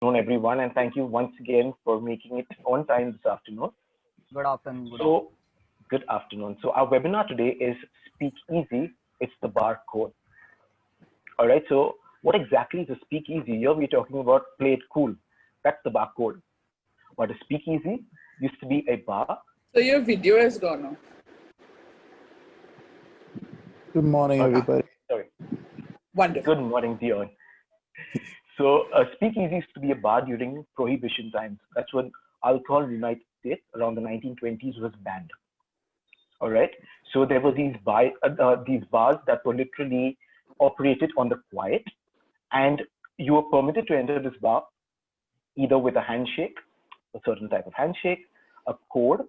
everyone, and thank you once again for making it on time this afternoon. Good afternoon. Good afternoon. So our webinar today is Speakeasy. It's the bar code. All right. So what exactly is a speakeasy? Here we're talking about play it cool. That's the bar code. But a speakeasy used to be a bar. So your video has gone off. Good morning, everybody. Sorry. Wonderful. Good morning, Dion. So a speakeasy used to be a bar during Prohibition times. That's when alcohol in the United States around the 1920s was banned. All right. So there were these bars that were literally operated on the quiet, and you were permitted to enter this bar either with a handshake, a certain type of handshake, a code,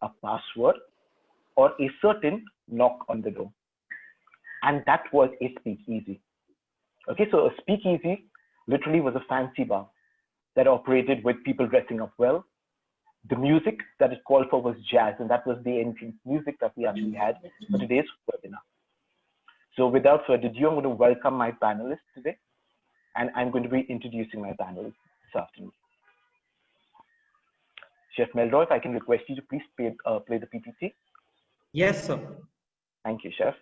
a password, or a certain knock on the door. And that was a speakeasy. Okay, so a speakeasy literally was a fancy bar that operated with people dressing up well. The music that it called for was jazz, and that was the entrance music that we actually had for today's webinar. So without further ado, I'm going to welcome my panelists today, and I'm going to be introducing my panelists this afternoon. Chef Melroy, if I can request you to please play the PPT. Yes, sir. Thank you, Chef.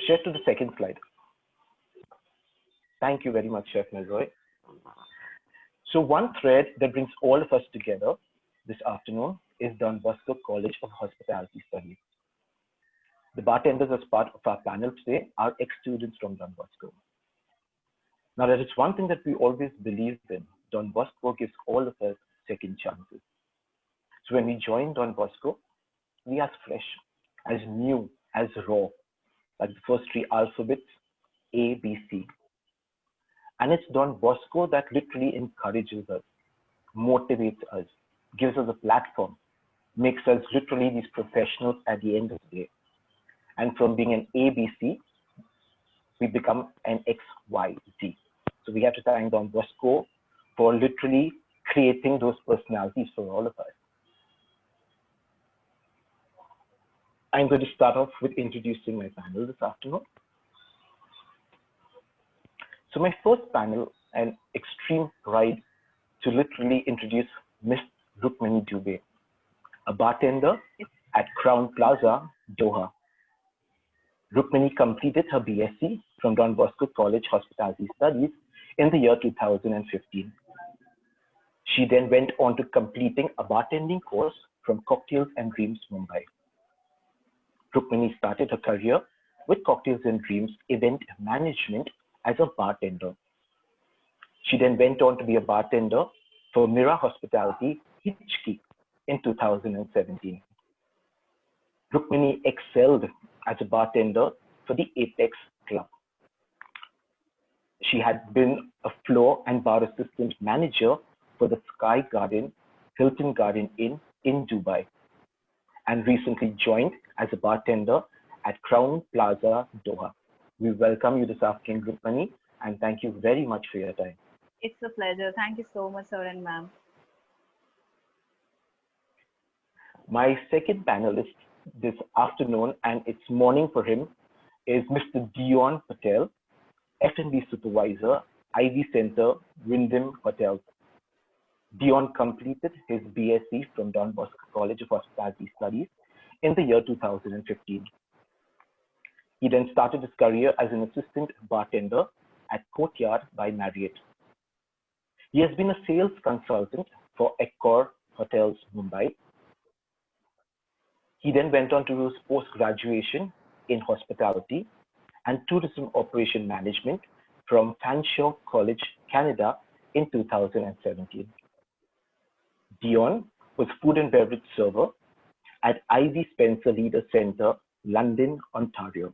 Chef, to the second slide. Thank you very much, Chef Melroy. So one thread that brings all of us together this afternoon is Don Bosco College of Hospitality Studies. The bartenders as part of our panel today are ex-students from Don Bosco. Now, there is one thing that we always believed in. Don Bosco gives all of us second chances. So when we joined Don Bosco, we as fresh, as new, as raw, like the first three alphabets, A, B, C. And it's Don Bosco that literally encourages us, motivates us, gives us a platform, makes us literally these professionals at the end of the day. And from being an ABC, we become an XYZ. So we have to thank Don Bosco for literally creating those personalities for all of us. I'm going to start off with introducing my panel this afternoon. So my first panel, an extreme pride to literally introduce Miss Rukmini Dubey, a bartender at Crown Plaza, Doha. Rukmini completed her BSc from Don Bosco College Hospitality Studies in the year 2015. She then went on to completing a bartending course from Cocktails and Dreams, Mumbai. Rukmini started her career with Cocktails and Dreams event management as a bartender. She then went on to be a bartender for Mira Hospitality, Hitchki in 2017. Rukmini excelled as a bartender for the Apex Club. She had been a floor and bar assistant manager for the Sky Garden, Hilton Garden Inn in Dubai, and recently joined as a bartender at Crown Plaza, Doha. We welcome you this afternoon, Rukmini, and thank you very much for your time. It's a pleasure. Thank you so much, sir and ma'am. My second panelist this afternoon, and it's morning for him, is Mr. Dion Patel, F&B Supervisor, Ivy Center, Wyndham Hotels. Dion completed his BSc from Don Bosco College of Hospitality Studies in the year 2015. He then started his career as an assistant bartender at Courtyard by Marriott. He has been a sales consultant for Accor Hotels, Mumbai. He then went on to do his post-graduation in hospitality and tourism operation management from Fanshawe College, Canada in 2017. Dion was food and beverage server at Ivy Spencer Leader Center, London, Ontario.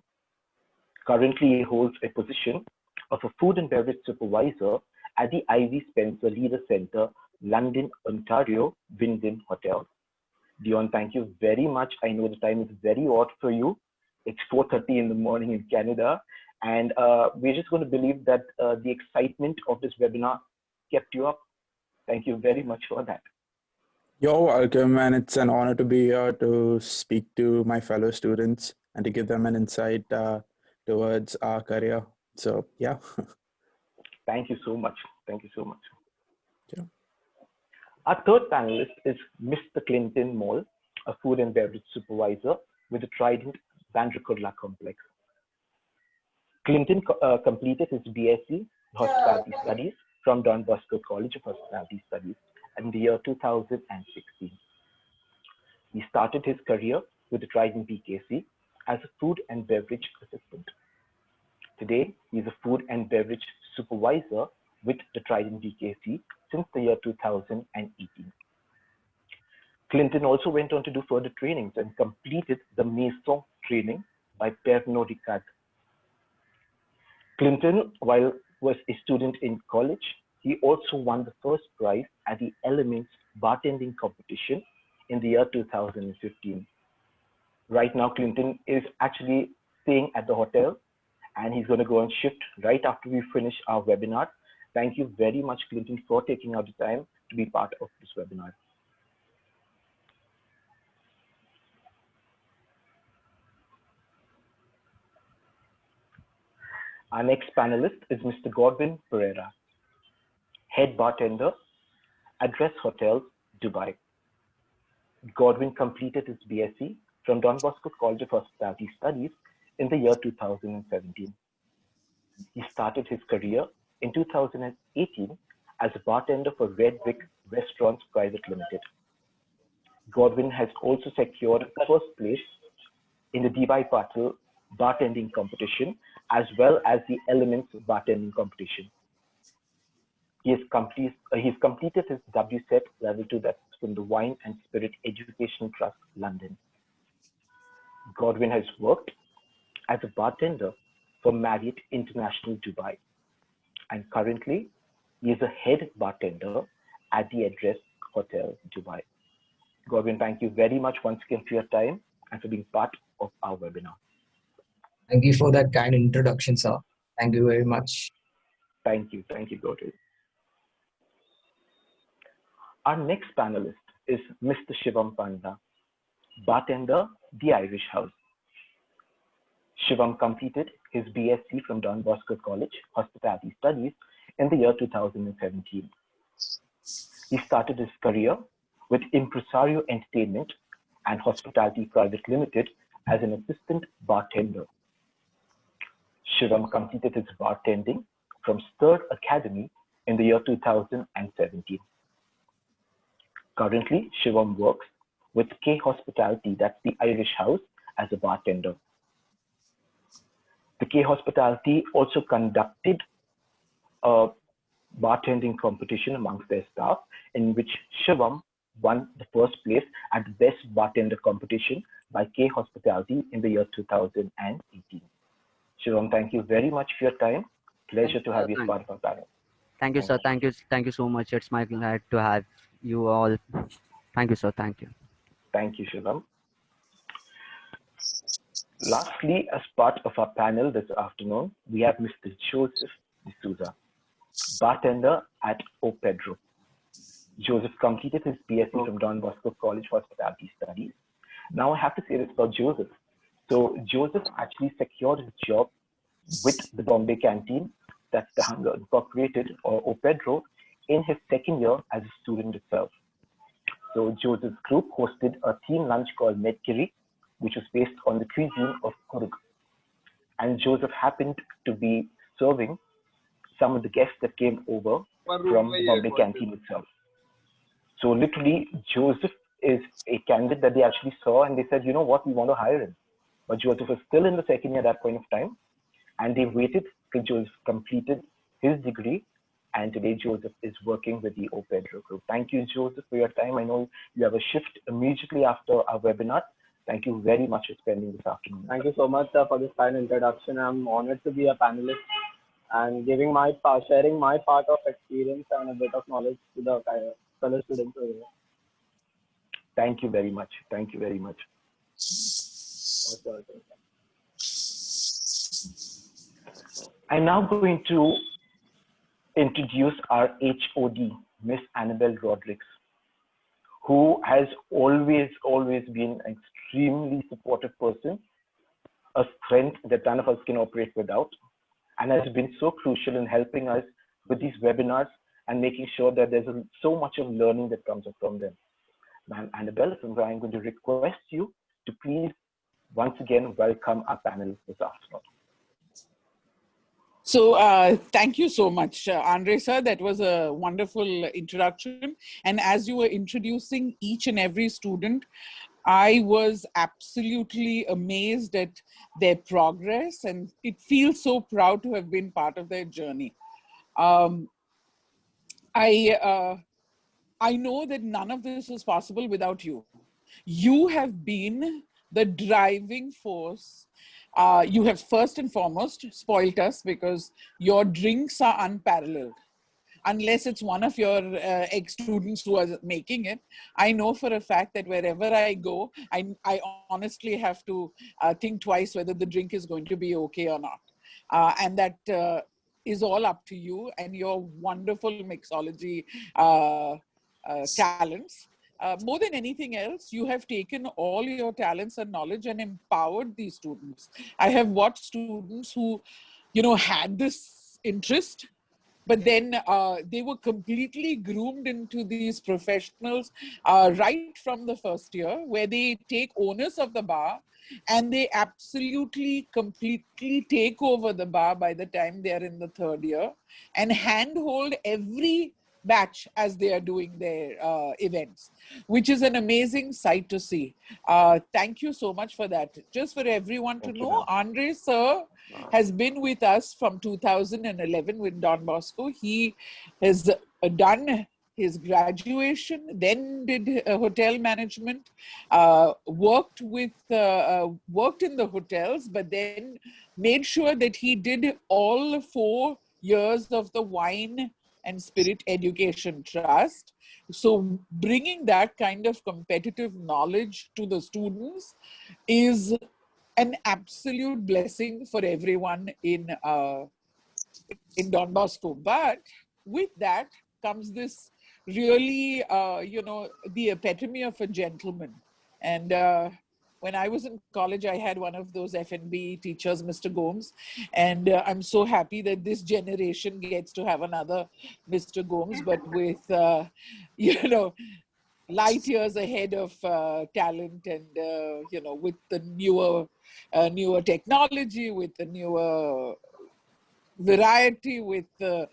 Currently, he holds a position of a food and beverage supervisor at the Ivy Spencer Leader Center, London, Ontario, Wyndham Hotel. Dion, thank you very much. I know the time is very odd for you. It's 4:30 in the morning in Canada, and we're just going to believe that the excitement of this webinar kept you up. Thank you very much for that. You're welcome, and it's an honor to be here to speak to my fellow students and to give them an insight towards our career. So, yeah. Thank you so much. Thank you so much. Yeah. Our third panelist is Mr. Clinton Moll, a food and beverage supervisor with the Trident Bandra complex. Clinton completed his BSc in Hospitality Studies from Don Bosco College of Hospitality Studies in the year 2016. He started his career with the Trident BKC as a food and beverage assistant. Today, he is a food and beverage supervisor with the Trident BKC since the year 2018. Clinton also went on to do further trainings and completed the Maison training by Pernod Ricard. Clinton, while was a student in college, he also won the first prize at the Elements Bartending competition in the year 2015. Right now, Clinton is actually staying at the hotel, and he's going to go on shift right after we finish our webinar. Thank you very much, Clinton, for taking out the time to be part of this webinar. Our next panelist is Mr. Godwin Pereira, head bartender, Address Hotels, Dubai. Godwin completed his BSc from Don Bosco College of Hospitality Studies in the year 2017. He started his career in 2018 as a bartender for Red Brick Restaurants Private Limited. Godwin has also secured first place in the Dubai Patel bartending competition as well as the Elements bartending competition. He's completed his WSET Level 2, that's from the Wine and Spirit Education Trust, London. Godwin has worked as a bartender for Marriott International Dubai, and currently he is a head bartender at the Address Hotel, Dubai. Godwin, thank you very much once again for your time and for being part of our webinar. Thank you for that kind introduction, sir. Thank you very much. Thank you, Godwin. Our next panelist is Mr. Shivam Panda, bartender, The Irish House. Shivam completed his BSc from Don Bosco College, Hospitality Studies in the year 2017. He started his career with Impresario Entertainment and Hospitality Private Limited as an assistant bartender. Shivam completed his bartending from Stirred Academy in the year 2017. Currently, Shivam works with K Hospitality, that's the Irish House, as a bartender. The K Hospitality also conducted a bartending competition amongst their staff, in which Shivam won the first place at the Best Bartender competition by K Hospitality in the year 2018. Shivam, thank you very much for your time. Pleasure to have you as part of our panel. Thank you, sir. Thank you so much. It's my glad to have you all. Thank you, sir. Thank you. Thank you, Shivam. Lastly, as part of our panel this afternoon, we have Mr. Joseph D'Souza, bartender at O Pedro. Joseph completed his BSc from Don Bosco College Hospitality Studies. Now I have to say this about Joseph. So Joseph actually secured his job with the Bombay Canteen, that's the Hunger Incorporated, or O Pedro, in his second year as a student itself. So Joseph's group hosted a team lunch called Medkiri, which was based on the cuisine of Kurg. And Joseph happened to be serving some of the guests that came over from the Bombay Canteen itself. So literally, Joseph is a candidate that they actually saw, and they said, you know what, we want to hire him. But Joseph was still in the second year at that point of time, and they waited till Joseph completed his degree, and today Joseph is working with the O Pedro group. Thank you, Joseph, for your time. I know you have a shift immediately after our webinar. Thank you very much for spending this afternoon. Thank you so much, sir, for this kind introduction. I'm honored to be a panelist and giving my sharing my part of experience and a bit of knowledge to the fellow students over here. Thank you very much. Thank you very much. I'm now going to introduce our HOD, Miss Annabelle Rodriguez, who has always been an extremely supportive person, a strength that none of us can operate without, and has been so crucial in helping us with these webinars and making sure that there's so much of learning that comes up from them. Ma'am Annabelle, I'm going to request you to please once again welcome our panel this afternoon. So thank you so much, Andre sir. That was a wonderful introduction. And as you were introducing each and every student, I was absolutely amazed at their progress, and it feels so proud to have been part of their journey. I know that none of this was possible without you. You have been the driving force. You have first and foremost spoilt us because your drinks are unparalleled. Unless it's one of your ex-students who are making it, I know for a fact that wherever I go, I honestly have to think twice whether the drink is going to be okay or not. And that is all up to you and your wonderful mixology talents. More than anything else, you have taken all your talents and knowledge and empowered these students. I have watched students who, had this interest, but then they were completely groomed into these professionals right from the first year, where they take onus of the bar and they absolutely, completely take over the bar by the time they are in the third year and handhold every batch as they are doing their events, which is an amazing sight to see. Thank you so much for that. Just for everyone to know, Andre sir has been with us from 2011 with Don Bosco. He has done his graduation, then did hotel management, worked in the hotels, but then made sure that he did all 4 years of the Wine and Spirit Education Trust. So bringing that kind of competitive knowledge to the students is an absolute blessing for everyone in Don Bosco. But with that comes this really, the epitome of a gentleman. And when I was in college, I had one of those F&B teachers, Mr. Gomes, and I'm so happy that this generation gets to have another Mr. Gomes, but with, light years ahead of talent and, with the newer technology, with the newer variety, with a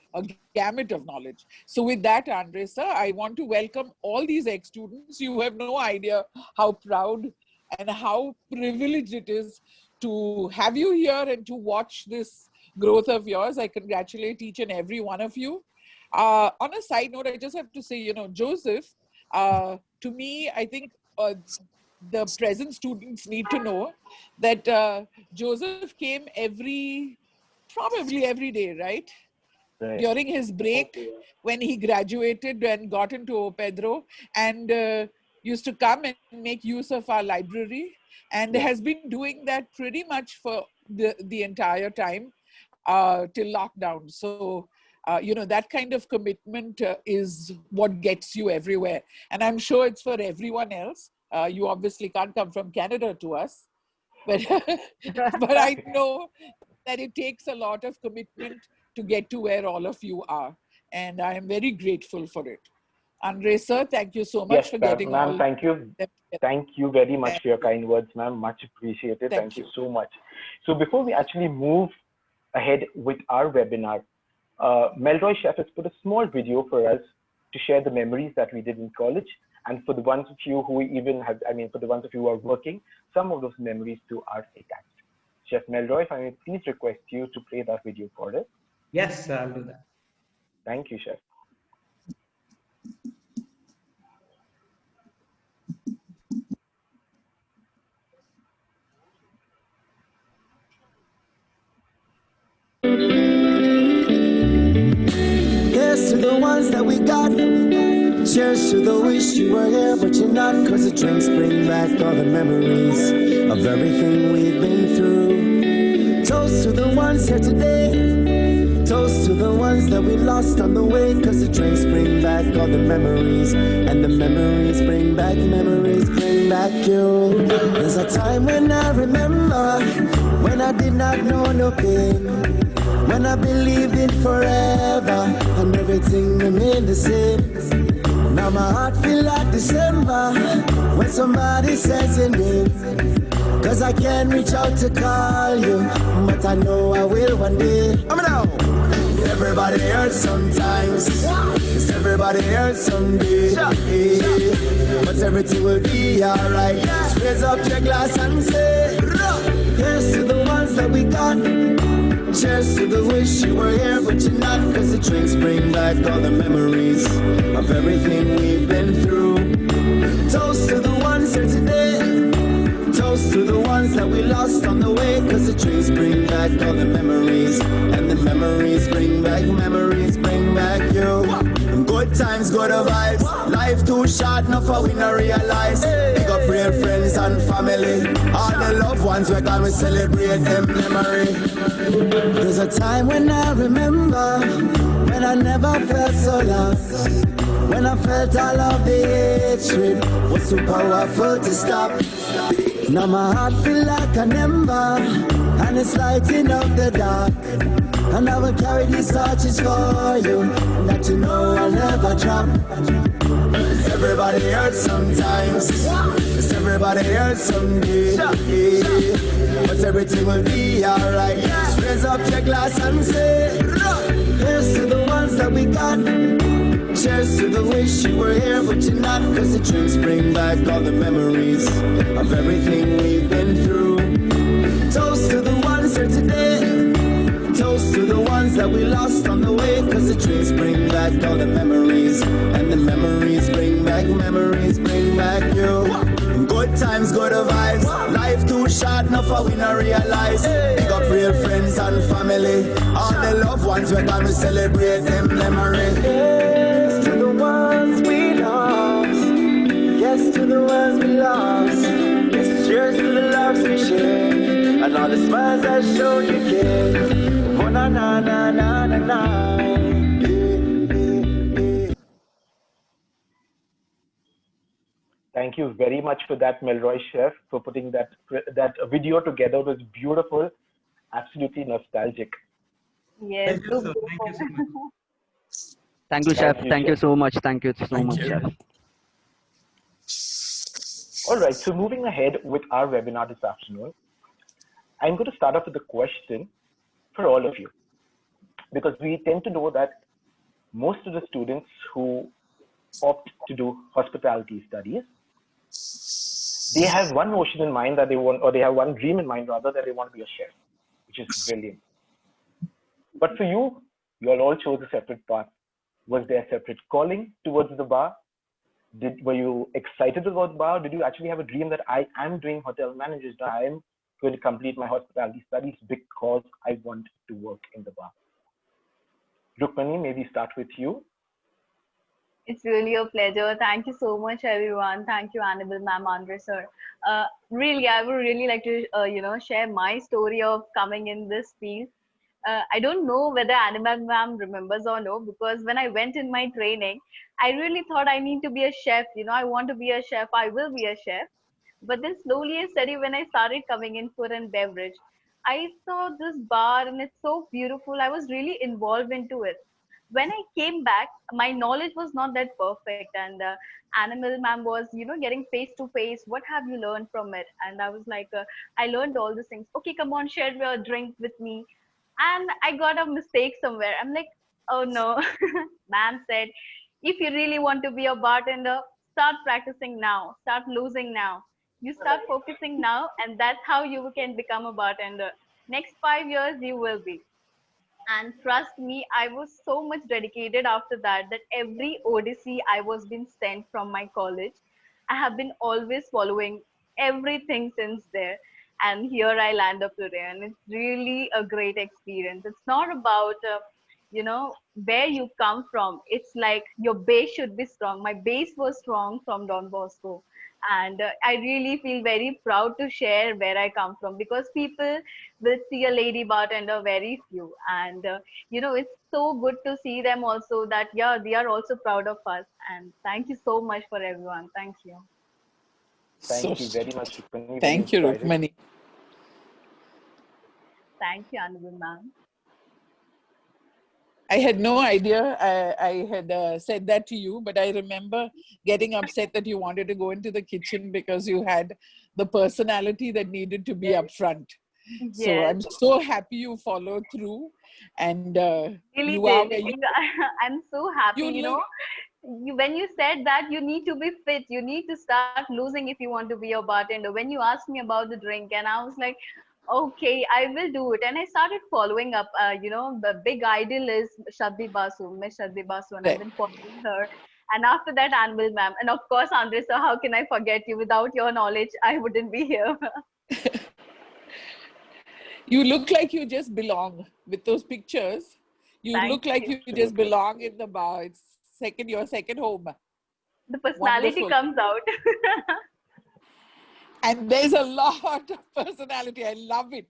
gamut of knowledge. So with that, Andre sir, I want to welcome all these ex-students. You have no idea how proud and how privileged it is to have you here and to watch this growth of yours. I congratulate each and every one of you. On a side note, I just have to say, Joseph, to me, I think the present students need to know that Joseph came probably every day, right? During his break, when he graduated and got into Pedro, and used to come and make use of our library, and has been doing that pretty much for the entire time till lockdown. So, that kind of commitment is what gets you everywhere. And I'm sure it's for everyone else. You obviously can't come from Canada to us, but, but I know that it takes a lot of commitment to get to where all of you are. And I am very grateful for it. Andre sir, thank you so much for getting ma'am, thank you. Thank you very much for your kind words, ma'am. Much appreciated. Thank you so much. So before we actually move ahead with our webinar, Melroy Chef has put a small video for us to share the memories that we did in college. And for the ones of you who for the ones of you who are working, some of those memories too are attached. Chef Melroy, if I may please request you to play that video for us. Yes, I'll do that. Thank you, Chef. Yes, to the ones that we got. Cheers to the wish you were here, but you're not. Cause the drinks bring back all the memories of everything we've been through. Toast to the ones here today. Toast to the ones that we lost on the way. Cause the drinks bring back all the memories. And the memories bring back you. There's a time when I remember, when I did not know no pain, when I believed in forever and everything remained the same. Now my heart feel like December when somebody says your name. Cause I can't reach out to call you, but I know I will one day. I'm now. Everybody hurts sometimes. Yes, everybody hurts someday. But everything will be alright. Just raise up your glass and say, here's to the ones that we got. Cheers to the wish you were here, but you're not. Cause the drinks bring back all the memories of everything we've been through. Toast to the ones here today. Toast to the ones that we lost on the way. Cause the drinks bring back all the memories. And the memories bring back you. Good times, good vibes. Life too short, enough for we not realize. Pick up real friends and family. All the loved ones we're gonna celebrate them memory. There's a time when I remember, when I never felt so lost, when I felt all of the hatred was too powerful to stop. Now my heart feel like an ember, and it's lighting up the dark. And I will carry these torches for you, that you know I'll never drop. Everybody hurts sometimes. Yes, everybody hurts someday. But everything will be alright. Just raise up your glass and say, here's to the ones that we got. Cheers to the wish you were here, but you're not. Cause the drinks bring back all the memories of everything we've been through. Toast to the ones here today. Toast to the ones that we lost on the way. Cause the drinks bring back all the memories. And the memories bring back you. Good times, good vibes. Life too short, enough for we not realize. Pick up real friends and family. All the loved ones we're gonna celebrate them memory. Yes to the ones we lost. Yes to the ones we lost. Yes, cheers to the loves we shared, and all the smiles that show you care. Oh, na na na na na na. Thank you very much for that, Milroy Chef, for putting that video together. It was beautiful, absolutely nostalgic. Yes, Thank you, sir. Thank you so much. Thank you, Chef. Thank you so much. Thank you so much, Chef. All right, so moving ahead with our webinar this afternoon, I'm going to start off with a question for all of you, because we tend to know that most of the students who opt to do hospitality studies, they have one notion in mind that they want, or they have one dream in mind rather, that they want to be a chef, which is brilliant. But for you, you all chose a separate path. Was there a separate calling towards the bar? Were you excited about the bar? Did you actually have a dream that I am doing hotel management, I am going to complete my hospitality studies because I want to work in the bar? Rukmani, maybe start with you. it's really a pleasure. Thank you so much, everyone. Thank you, Annabelle ma'am, Andre sir. Really, I would really like to, share my story of coming in this field. I don't know whether Annabelle ma'am remembers or no, because when I went in my training, I really thought I need to be a chef. I want to be a chef. I will be a chef. But then slowly and steady, when I started coming in food and beverage, I saw this bar and it's so beautiful. I was really involved into it. When I came back, my knowledge was not that perfect, and Animal Ma'am was, getting face to face. What have you learned from it? And I was like, I learned all these things. Okay, come on, share your drink with me. And I got a mistake somewhere. I'm like, oh no. Ma'am said, if you really want to be a bartender, start practicing now. Start losing now. You start focusing now, and that's how you can become a bartender. Next 5 years, you will be. And trust me, I was so much dedicated after that, that every odyssey I was being sent from my college, I have been always following everything since there. And here I land up today, and it's really a great experience. It's not about you know, where you come from. It's like your base should be strong. My base was strong from Don Bosco. And I really feel very proud to share where I come from, because people will see a lady bartender very few. And, you know, it's so good to see them also that, yeah, they are also proud of us. And thank you so much for everyone. Thank you. So, Thank you very much, Rukmani. Very thank you, inspiring. Rukmani. Thank you, Honorable Ma'am. I had no idea I had said that to you, but I remember getting upset that you wanted to go into the kitchen because you had the personality that needed to be up front. So Yes, I'm so happy you followed through, and really you are did. where you, I'm so happy, you you look. know, when you said that you need to be fit, you need to start losing if you want to be a bartender. When you asked me about the drink, and I was like, okay, I will do it. And I started following up. You know, the big idol is Shaddi Basu, Miss Shaddi Basu, and I've been following her. And after that, Anvil ma'am. And of course, Andresa, how can I forget you? Without your knowledge, I wouldn't be here. You look like you just belong with those pictures. You Thank look like you. you just belong in the bar. It's your second home. The personality Wonderful. comes out. And there's a lot of personality. I love it.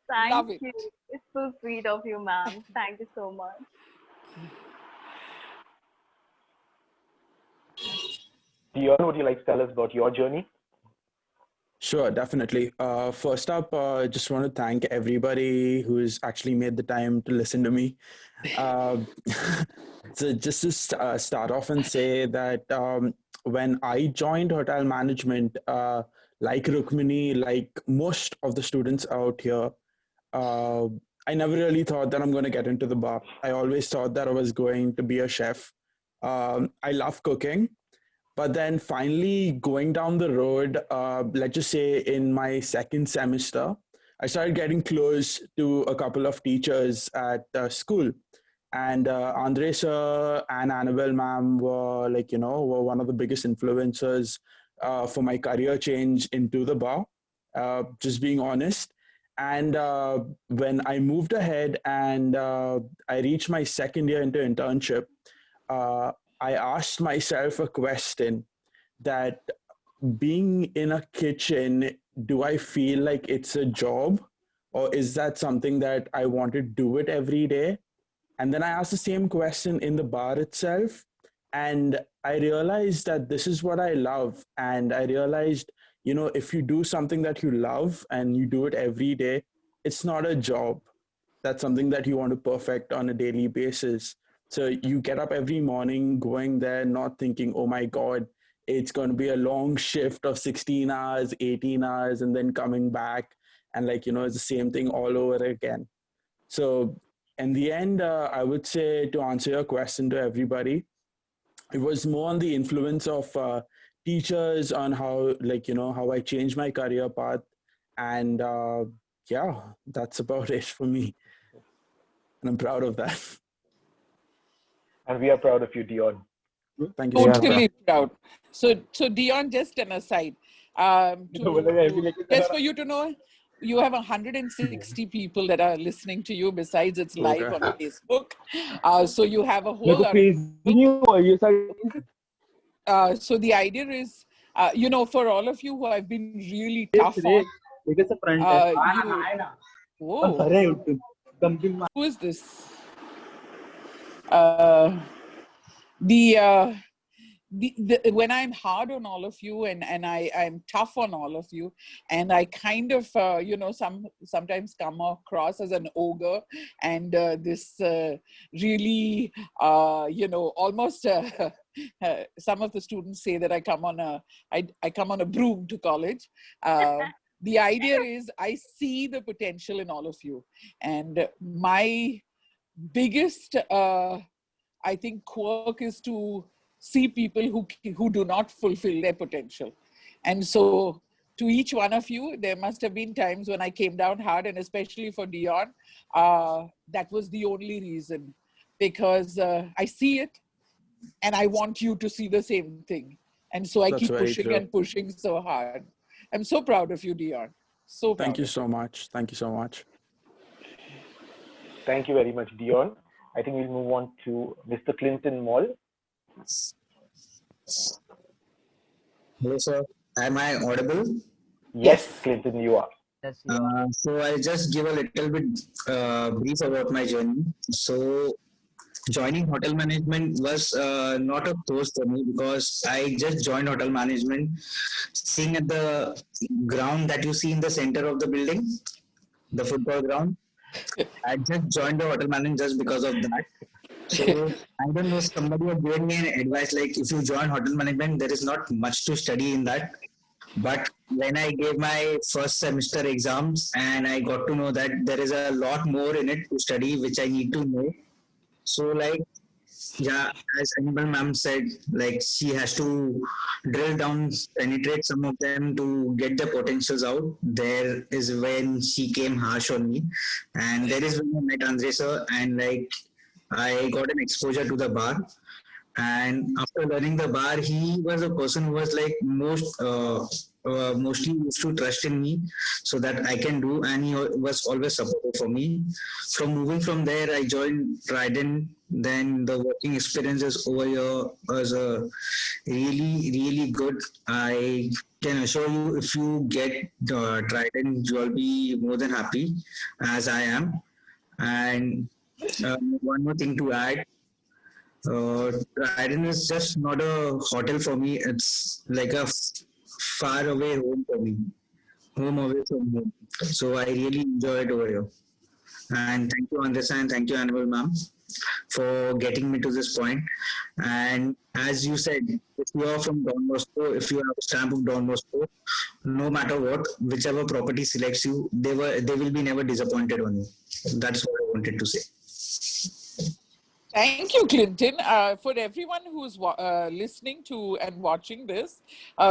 Thank Love it. you. It's so sweet of you, ma'am. Thank you so much. Dion, would you like to tell us about your journey? Sure, definitely. First up, just want to thank everybody who's actually made the time to listen to me. Uh, so just to start off and say that when I joined hotel management, like Rukmini, like most of the students out here, uh, I never really thought that I'm going to get into the bar. I always thought that I was going to be a chef. I love cooking. But then finally going down the road, let's just say in my second semester, I started getting close to a couple of teachers at school. And Andre sir and Annabelle ma'am were were one of the biggest influencers for my career change into the bar, just being honest. And when I moved ahead and I reached my second year into internship, uh, I asked myself a question that being in a kitchen, do I feel like it's a job, or is that something that I want to do it every day? And then I asked the same question in the bar itself. And I realized that this is what I love. And I realized, if you do something that you love and you do it every day, it's not a job. That's something that you want to perfect on a daily basis. So you get up every morning going there, not thinking, oh my God, it's going to be a long shift of 16 hours, 18 hours, and then coming back. And it's the same thing all over again. So in the end, I would say, to answer your question to everybody, it was more on the influence of teachers on how, how I changed my career path. And yeah, that's about it for me. And I'm proud of that. And we are proud of you, Dion. Thank you. Totally proud. So Dion, just an aside. Just for you to know, you have 160 people that are listening to you. Besides, it's live on Facebook. So you have a whole lot. So the idea is, for all of you who have been really tough on, whoa, who is this? When I'm hard on all of you and I'm tough on all of you, and I kind of, sometimes come across as an ogre and this really, almost some of the students say that I come on a broom to college. The idea is I see the potential in all of you. And my biggest, I think, quirk is to see people who do not fulfill their potential. And so to each one of you, there must have been times when I came down hard, and especially for Dion, that was the only reason, because I see it and I want you to see the same thing. And so I keep pushing and pushing so hard. I'm so proud of you, Dion. So proud. Thank you so much. Thank you so much. Thank you very much, Dion. I think we'll move on to Mr. Clinton Moll. Hello, sir. Am I audible? Yes, Clinton, you are. Yes, you are. So I'll just give a little bit brief about my journey. So joining hotel management was not a course for me because I just joined hotel management, seeing at the ground that you see in the center of the building, the football ground. I just joined the hotel management just because of that. So I don't know, somebody had given me an advice like if you join hotel management, there is not much to study in that. But when I gave my first semester exams and I got to know that there is a lot more in it to study, which I need to know. So like, yeah, as Animal Ma'am said, like she has to drill down, penetrate some of them to get the potentials out. There is when she came harsh on me. And there is when I met Andre sir and like I got an exposure to the bar. And after learning the bar, he was a person who was like mostly used to trust in me so that I can do, and he was always supportive for me. From moving from there, I joined Trident. Then the working experiences over here was really good. I can assure you, if you get Trident, you'll be more than happy, as I am. And one more thing to add, Trident is just not a hotel for me. It's like a far away home for me, home away from home. So I really enjoy it over here. And thank you, Andresa, and thank you, Annabelle ma'am, for getting me to this point. And as you said, if you are from Don Bosco, if you have a stamp of Don Bosco, no matter what, whichever property selects you, they will be never disappointed on you. That's what I wanted to say. Thank you, Clinton. For everyone who's listening to and watching this,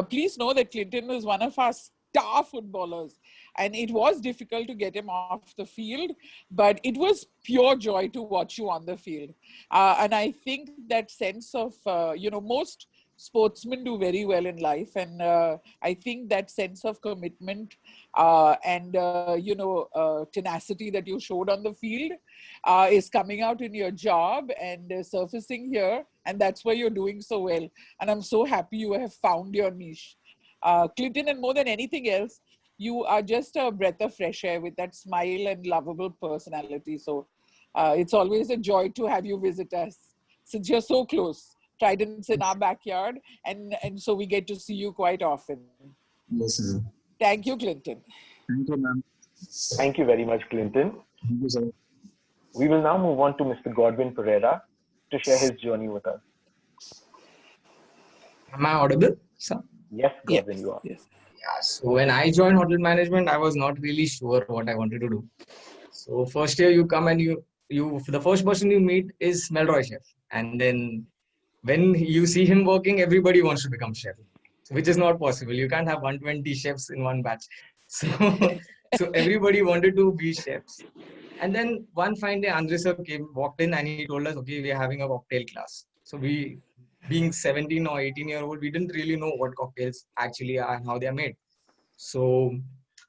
please know that Clinton is one of our star footballers. And it was difficult to get him off the field, but it was pure joy to watch you on the field. And I think that sense of, most sportsmen do very well in life. And I think that sense of commitment and, tenacity that you showed on the field is coming out in your job and surfacing here. And that's why you're doing so well. And I'm so happy you have found your niche. Clinton, and more than anything else, you are just a breath of fresh air with that smile and lovable personality. So it's always a joy to have you visit us since you're so close. Trident's in our backyard, and so we get to see you quite often. Yes, ma'am. Thank you, Clinton. Thank you, ma'am. Thank you very much, Clinton. Thank you, sir. We will now move on to Mr. Godwin Pereira to share his journey with us. Am I audible, sir? Yes, Godwin, you are. Yes. Yeah, so when I joined hotel management, I was not really sure what I wanted to do. So first year you come and you the first person you meet is Melroy chef. And then when you see him working, everybody wants to become chef, which is not possible. You can't have 120 chefs in one batch. So, so everybody wanted to be chefs. And then one fine day, Andre sir walked in and he told us, okay, we are having a cocktail class. So we, being 17 or 18-year-old, we didn't really know what cocktails actually are and how they are made. So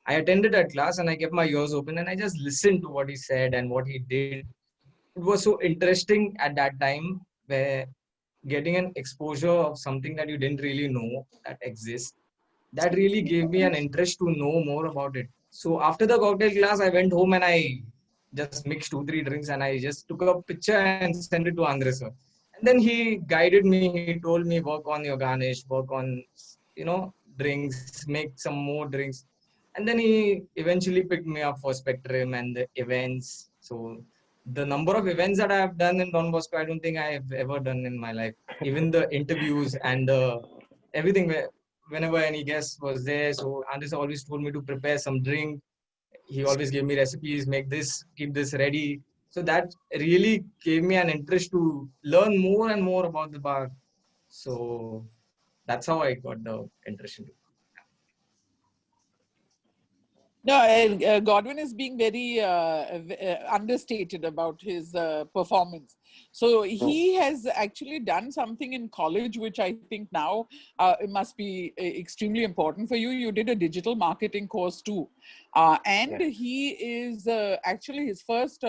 I attended that class and I kept my ears open and I just listened to what he said and what he did. It was so interesting at that time, where getting an exposure of something that you didn't really know that exists, that really gave me an interest to know more about it. So after the cocktail class, I went home and I just mixed 2-3 drinks and I just took a picture and sent it to Andre sir. And then he guided me. He told me, work on your garnish, work on, drinks, make some more drinks. And then he eventually picked me up for Spectrum and the events. So the number of events that I have done in Don Bosco, I don't think I have ever done in my life. Even the interviews and everything, whenever any guest was there. So Andres always told me to prepare some drink. He always gave me recipes, make this, keep this ready. So that really gave me an interest to learn more and more about the bar. So that's how I got the interest into it. No, Godwin is being very understated about his performance. So he has actually done something in college, which I think now it must be extremely important for you. You did a digital marketing course too. And he is actually his first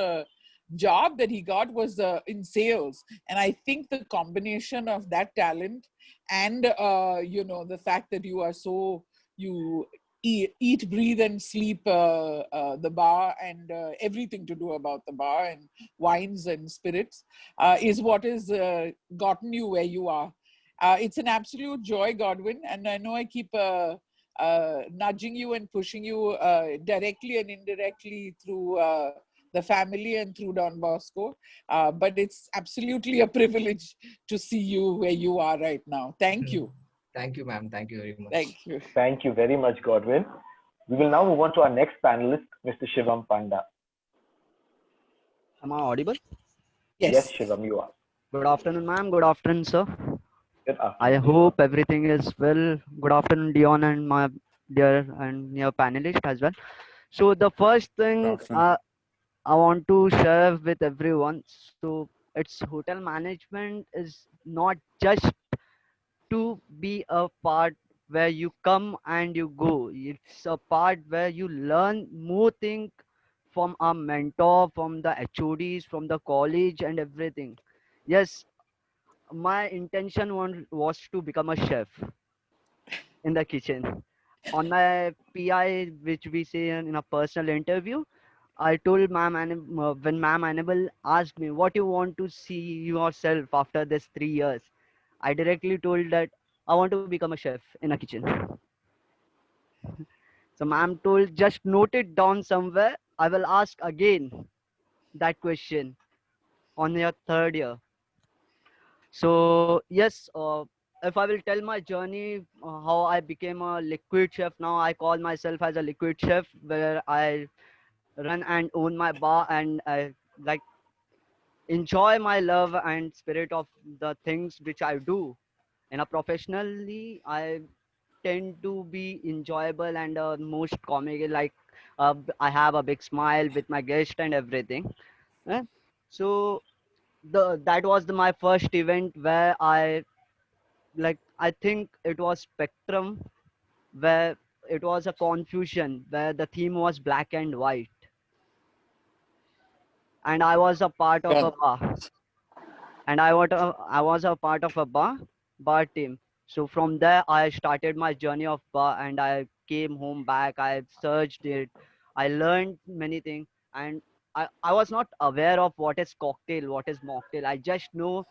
job that he got was in sales. And I think the combination of that talent and, the fact that you are you eat, breathe, and sleep the bar and everything to do about the bar and wines and spirits is what has gotten you where you are. It's an absolute joy, Godwin, and I know I keep nudging you and pushing you directly and indirectly through the family and through Don Bosco. But it's absolutely a privilege to see you where you are right now. Thank you. Thank you, ma'am. Thank you very much. Thank you. Thank you very much, Godwin. We will now move on to our next panelist, Mr. Shivam Panda. Am I audible? Yes, Shivam, you are. Good afternoon, ma'am. Good afternoon, sir. Good afternoon. I hope everything is well. Good afternoon, Dion, and my dear and your panelist as well. So the first thing I want to share with everyone. So it's hotel management is not just to be a part where you come and you go. It's a part where you learn more things from a mentor, from the HODs, from the college and everything. Yes, my intention was to become a chef in the kitchen. On my PI, which we say in a personal interview, I told when Ma'am Annabelle asked me, what you want to see yourself after this 3 years? I directly told that I want to become a chef in a kitchen. So Ma'am told, just note it down somewhere. I will ask again that question on your third year. So yes, if I will tell my journey, how I became a liquid chef. Now I call myself as a liquid chef, where I run and own my bar, and I like enjoy my love and spirit of the things which I do. In a professionally, I tend to be enjoyable and most comical. Like I have a big smile with my guest and everything. Eh? So that was my first event where I think it was Spectrum, where it was a confusion where the theme was black and white, and I was a part of a bar, and I was a part of a bar team. So from there I started my journey of bar, and I came home back. I searched it, I learned many things, and I was not aware of what is cocktail, what is mocktail. I just know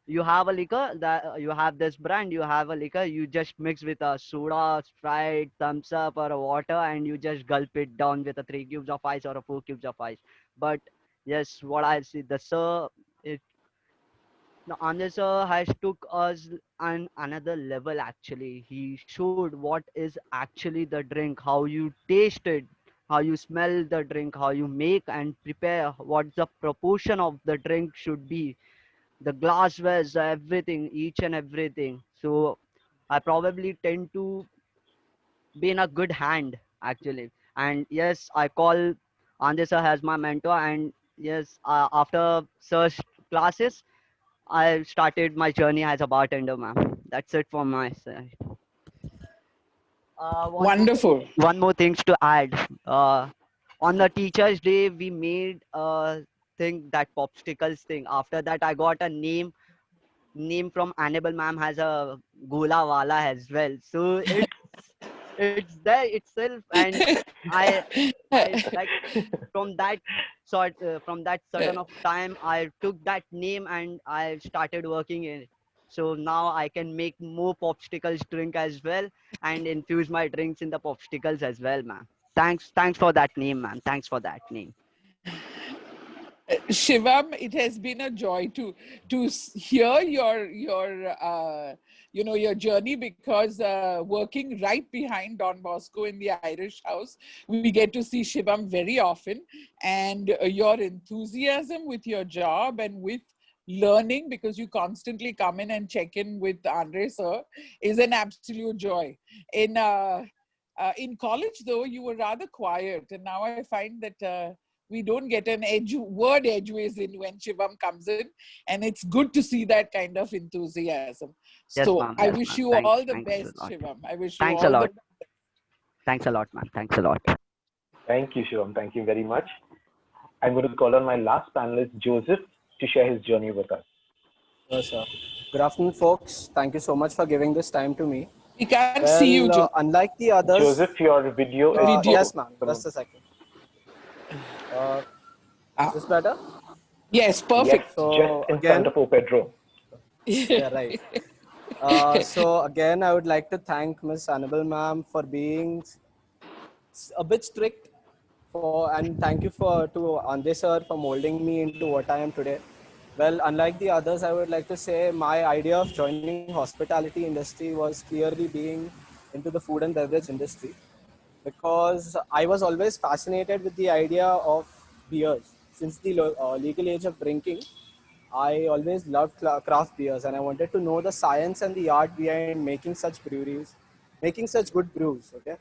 you have a liquor, that you have this brand, you have a liquor, you just mix with a soda, Sprite, thumbs up, or a water, and you just gulp it down with a 3 cubes of ice or a 4 cubes of ice. But yes, what I see, the sir, the answer has took us on another level. Actually, he showed what is actually the drink, how you taste it, how you smell the drink, how you make and prepare, what the proportion of the drink should be, the glasswares, everything, each and everything. So I probably tend to be in a good hand actually. And yes, I call Andesa as my mentor. And yes, after search classes, I started my journey as a bartender, ma'am. That's it from my side. Wonderful. One more things to add. On the Teachers' Day, we made a thing, that popsicles thing. After that, I got a name from Annabelle ma'am, has a Gola Wala as well. So it's there itself, and I like from that certain of time, I took that name and I started working in it. So now I can make more popsicles drink as well, and infuse my drinks in the popsicles as well, ma'am. Thanks for that name, ma'am. Thanks for that name. Shivam, it has been a joy to hear your your journey, because working right behind Don Bosco in the Irish House, we get to see Shivam very often, and your enthusiasm with your job and with learning, because you constantly come in and check in with Andre sir, is an absolute joy. In college, though, you were rather quiet, and now I find that we don't get an word edgeways in when Shivam comes in, and it's good to see that kind of enthusiasm. Yes, So ma'am. I Yes, wish ma'am. you all the best, Shivam. I wish you Thanks all a lot. the Thanks a lot, ma'am. Thanks a lot. Thank you, Shivam. Thank you very much. I'm going to call on my last panelist, Joseph, to share his journey with us. Yes, sir. Good afternoon, folks. Thank you so much for giving this time to me. We can't see you, Well, unlike the others, Joseph, your video is Video. yes, ma'am. Just a second. Is this better? Yes, Yes, perfect. just So in front again, of O Pedro. yeah, right. So again, I would like to thank Miss Annabelle, ma'am, for being a bit strict and thank you to Andre sir for molding me into what I am today. Well, unlike the others, I would like to say my idea of joining hospitality industry was clearly being into the food and beverage industry because I was always fascinated with the idea of beers. Since the legal age of drinking, I always loved craft beers and I wanted to know the science and the art behind making such breweries, making such good brews. Okay,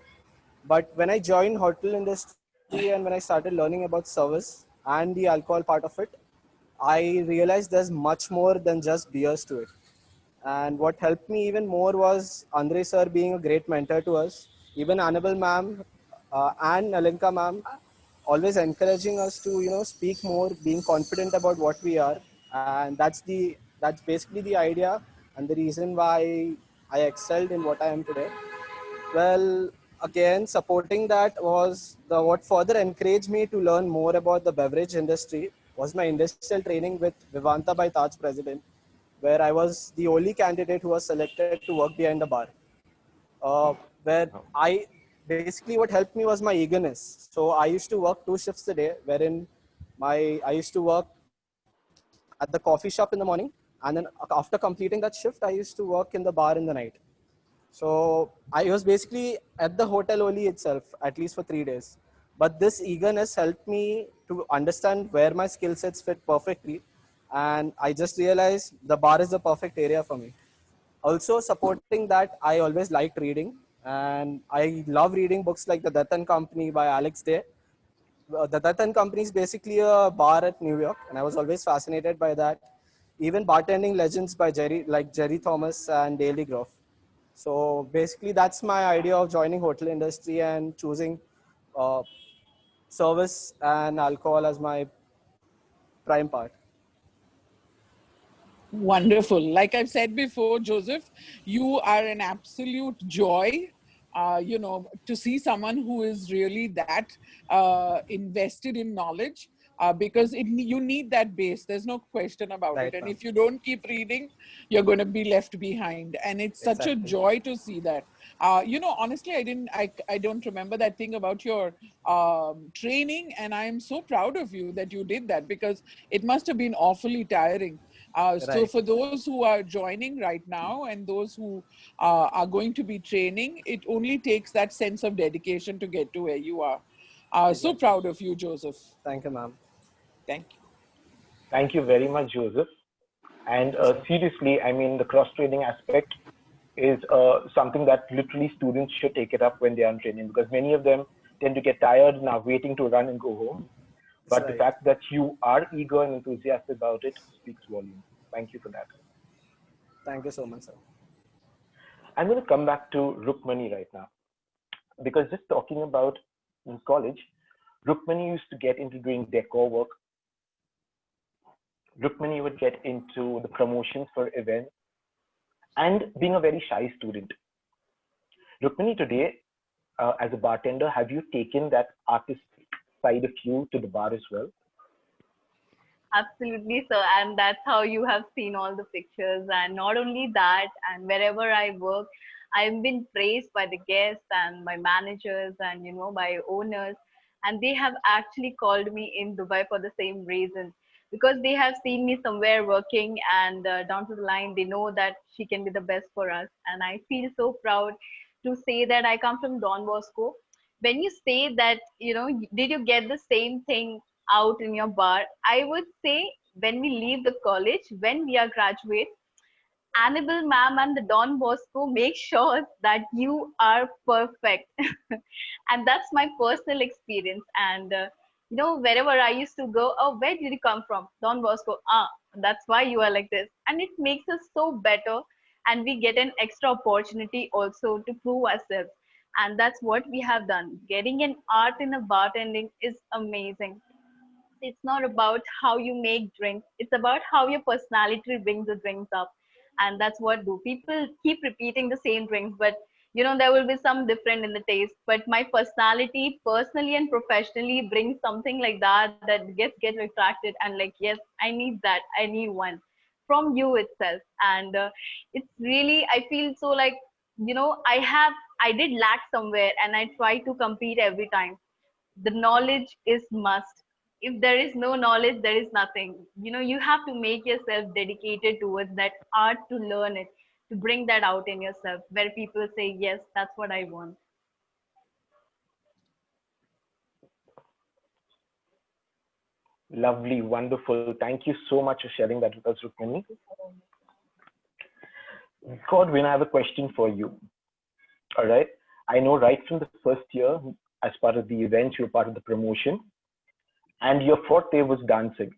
but when I joined hotel industry and when I started learning about service and the alcohol part of it, I realized there's much more than just beers to it. And what helped me even more was Andre sir being a great mentor to us. Even Annabelle ma'am and Nalinka ma'am always encouraging us to speak more, being confident about what we are, and that's basically the idea and the reason why I excelled in what I am today. Well, again, supporting that was the what further encouraged me to learn more about the beverage industry was my industrial training with Vivanta by Taj President, where I was the only candidate who was selected to work behind the bar. Where I basically what helped me was my eagerness. So I used to work 2 shifts a day, wherein I used to work at the coffee shop in the morning, and then after completing that shift, I used to work in the bar in the night. So I was basically at the hotel only itself, at least for 3 days. But this eagerness helped me to understand where my skill sets fit perfectly. And I just realized the bar is the perfect area for me. Also, supporting that, I always liked reading. And I love reading books like The Death and Company by Alex Day. The Death and Company is basically a bar at New York. And I was always fascinated by that. Even Bartending Legends by Jerry Thomas and Daily Groff. So basically, that's my idea of joining hotel industry and choosing uh, service and alcohol as my prime part. Wonderful. Like I've said before, Joseph, you are an absolute joy. To see someone who is really that invested in knowledge, because you need that base. There's no question about it. Right, And ma'am. if you don't keep reading, you're going to be left behind. And it's such a Exactly. joy to see that. Honestly, I don't remember that thing about your training, and I'm so proud of you that you did that because it must have been awfully tiring. So Right. for those who are joining right now and those who are going to be training, it only takes that sense of dedication to get to where you are. So Exactly. proud of you, Joseph. Thank you, ma'am. Thank you. Thank you very much, Joseph. And Thank you, sir. seriously, I mean, the cross-training aspect is something that literally students should take it up when they are in training because many of them tend to get tired and are waiting to run and go home. That's But the right. fact that you are eager and enthusiastic about it speaks volumes. Thank you for that. Thank you so much, sir. I'm going to come back to Rukmani right now because just talking about in college, Rukmani used to get into doing decor work. Rukmani would get into the promotions for events and being a very shy student. Rukmani, today, as a bartender, have you taken that artistic side of you to the bar as well? Absolutely, sir. And that's how you have seen all the pictures. And not only that, and wherever I work, I've been praised by the guests and my managers and by owners. And they have actually called me in Dubai for the same reason because they have seen me somewhere working and down to the line, they know that she can be the best for us. And I feel so proud to say that I come from Don Bosco. When you say that, did you get the same thing out in your bar? I would say when we leave the college, when we are graduate, Annabelle ma'am and the Don Bosco make sure that you are perfect. And that's my personal experience. And wherever I used to go, oh, where did you come from? Don Bosco. Ah, that's why you are like this. And it makes us so better, and we get an extra opportunity also to prove ourselves. And that's what we have done. Getting an art in a bartending is amazing. It's not about how you make drinks. It's about how your personality brings the drinks up. And that's what do. People keep repeating the same drinks, but there will be some different in the taste. But my personality, personally and professionally, brings something like that get attracted and like, yes, I need that. I need one from you itself. And it's really, I feel so like, I did lack somewhere and I try to compete every time. The knowledge is must. If there is no knowledge, there is nothing. You have to make yourself dedicated towards that art to learn it, to bring that out in yourself, where people say, yes, that's what I want. Lovely, wonderful. Thank you so much for sharing that with us, Rukmini. Godwin, I have a question for you. All right. I know right from the first year, as part of the event, you were part of the promotion, and your forte was dancing.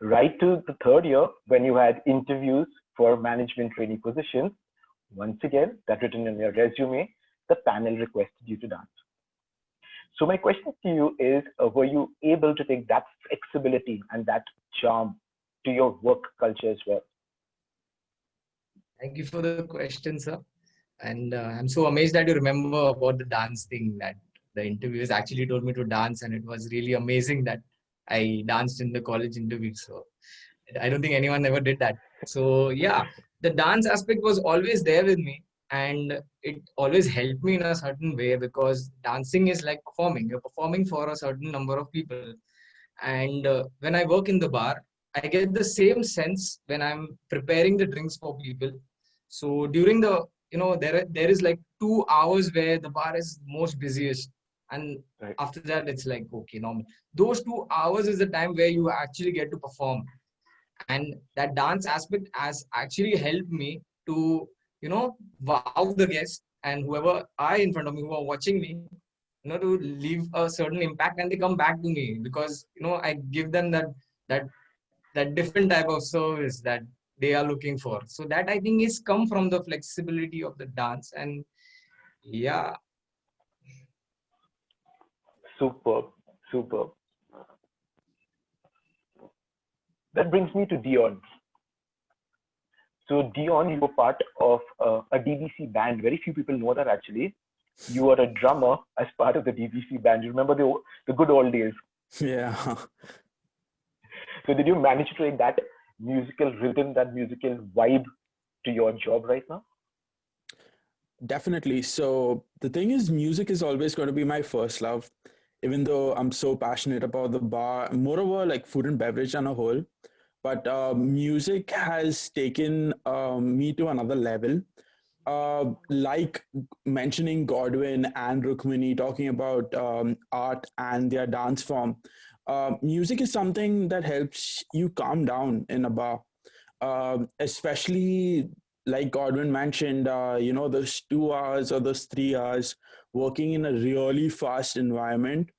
Right to the third year, when you had interviews for management trainee positions, once again, that written in your resume, the panel requested you to dance. So my question to you is, were you able to take that flexibility and that charm to your work culture as well? Thank you for the question, sir. And I'm so amazed that you remember about the dance thing, that the interviewers actually told me to dance, and it was really amazing that I danced in the college interview. So I don't think anyone ever did that. So yeah, the dance aspect was always there with me, and it always helped me in a certain way, because dancing is like performing. You're performing for a certain number of people. And when I work in the bar, I get the same sense when I'm preparing the drinks for people. So during the, there is like 2 hours where the bar is most busiest. And Right. after that, it's like, okay, normal. Those 2 hours is the time where you actually get to perform. And that dance aspect has actually helped me to, wow the guest and whoever are in front of me who are watching me, to leave a certain impact, and they come back to me because, I give them that different type of service that they are looking for. So that, I think, is come from the flexibility of the dance. And yeah. Superb, superb. That brings me to Dion. So Dion, you were part of a DBC band. Very few people know that actually. You were a drummer as part of the DBC band. You remember the good old days? Yeah. So did you manage to take that musical rhythm, that musical vibe to your job right now? Definitely. So the thing is, music is always going to be my first love, even though I'm so passionate about the bar, moreover, like food and beverage on a whole. But music has taken me to another level. Like mentioning Godwin and Rukmini talking about art and their dance form, music is something that helps you calm down in a bar. Especially like Godwin mentioned, those 2 hours or those 3 hours working in a really fast environment.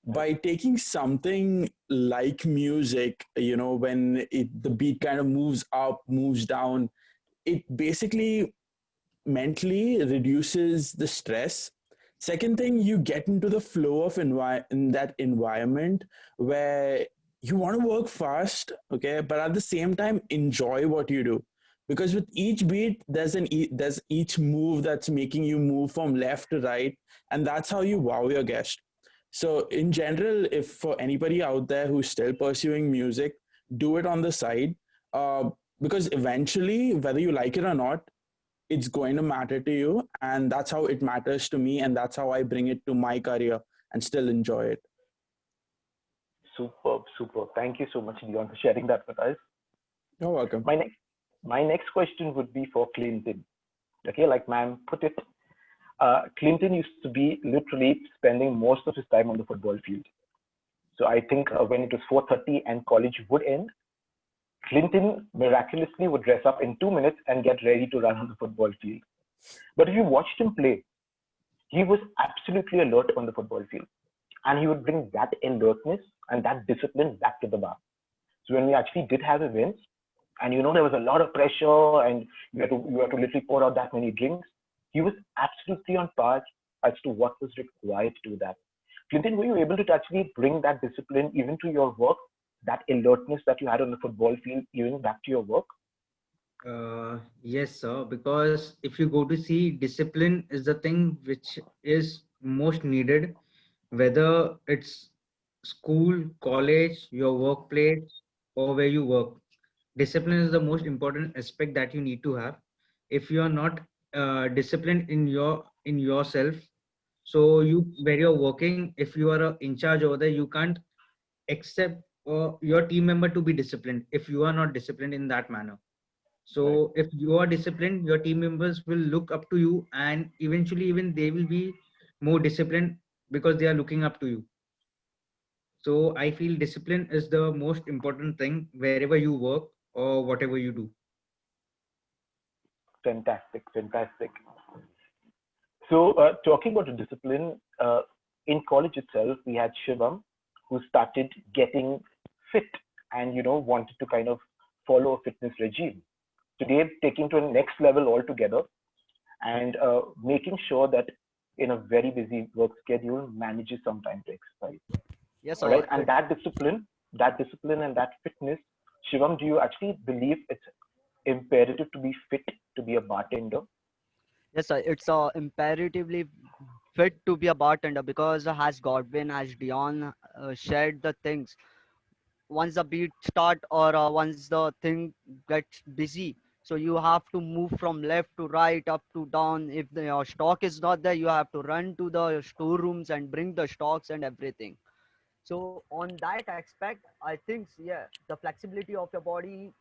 By taking something like music, when the beat kind of moves up, moves down, it basically mentally reduces the stress. Second thing, you get into the flow of in that environment where you want to work fast, okay, but at the same time enjoy what you do, because with each beat there's each move that's making you move from left to right, and that's how you wow your guest. So in general, if for anybody out there who's still pursuing music, do it on the side, uh, because eventually, whether you like it or not, it's going to matter to you, and that's how it matters to me, and that's how I bring it to my career and still enjoy it. Superb, superb. Thank you so much, Dion, for sharing that with us. You're welcome. My next question would be for Clinton. Okay, like ma'am put it, Clinton used to be literally spending most of his time on the football field. So I think when it was 4:30 and college would end, Clinton miraculously would dress up in 2 minutes and get ready to run on the football field. But if you watched him play, he was absolutely alert on the football field. And he would bring that alertness and that discipline back to the bar. So when we actually did have events, and there was a lot of pressure and you had to literally pour out that many drinks, he was absolutely on par as to what was required to do that. Clinton, were you able to actually bring that discipline even to your work, that alertness that you had on the football field, even back to your work? Yes, sir. Because if you go to see, discipline is the thing which is most needed, whether it's school, college, your workplace, or where you work. Discipline is the most important aspect that you need to have. If you are not disciplined in yourself, so you where you're working, if you are in charge over there, you can't accept your team member to be disciplined if you are not disciplined in that manner. Right. So if you are disciplined, your team members will look up to you, and eventually even they will be more disciplined because they are looking up to you. So I feel discipline is the most important thing wherever you work or whatever you do. Fantastic, fantastic. So talking about the discipline, in college itself, we had Shivam, who started getting fit and, wanted to kind of follow a fitness regime. Today, taking to a next level altogether and making sure that in a very busy work schedule, manages some time to exercise. Yes, All sir. right. And that discipline and that fitness, Shivam, do you actually believe it's imperative to be fit to be a bartender? Yes, sir. It's imperatively fit to be a bartender because has Godwin, has Dion shared the things. Once the beat start or once the thing gets busy, so you have to move from left to right, up to down. If your stock is not there, you have to run to the storerooms and bring the stocks and everything. So on that aspect, I think yeah, the flexibility of your body,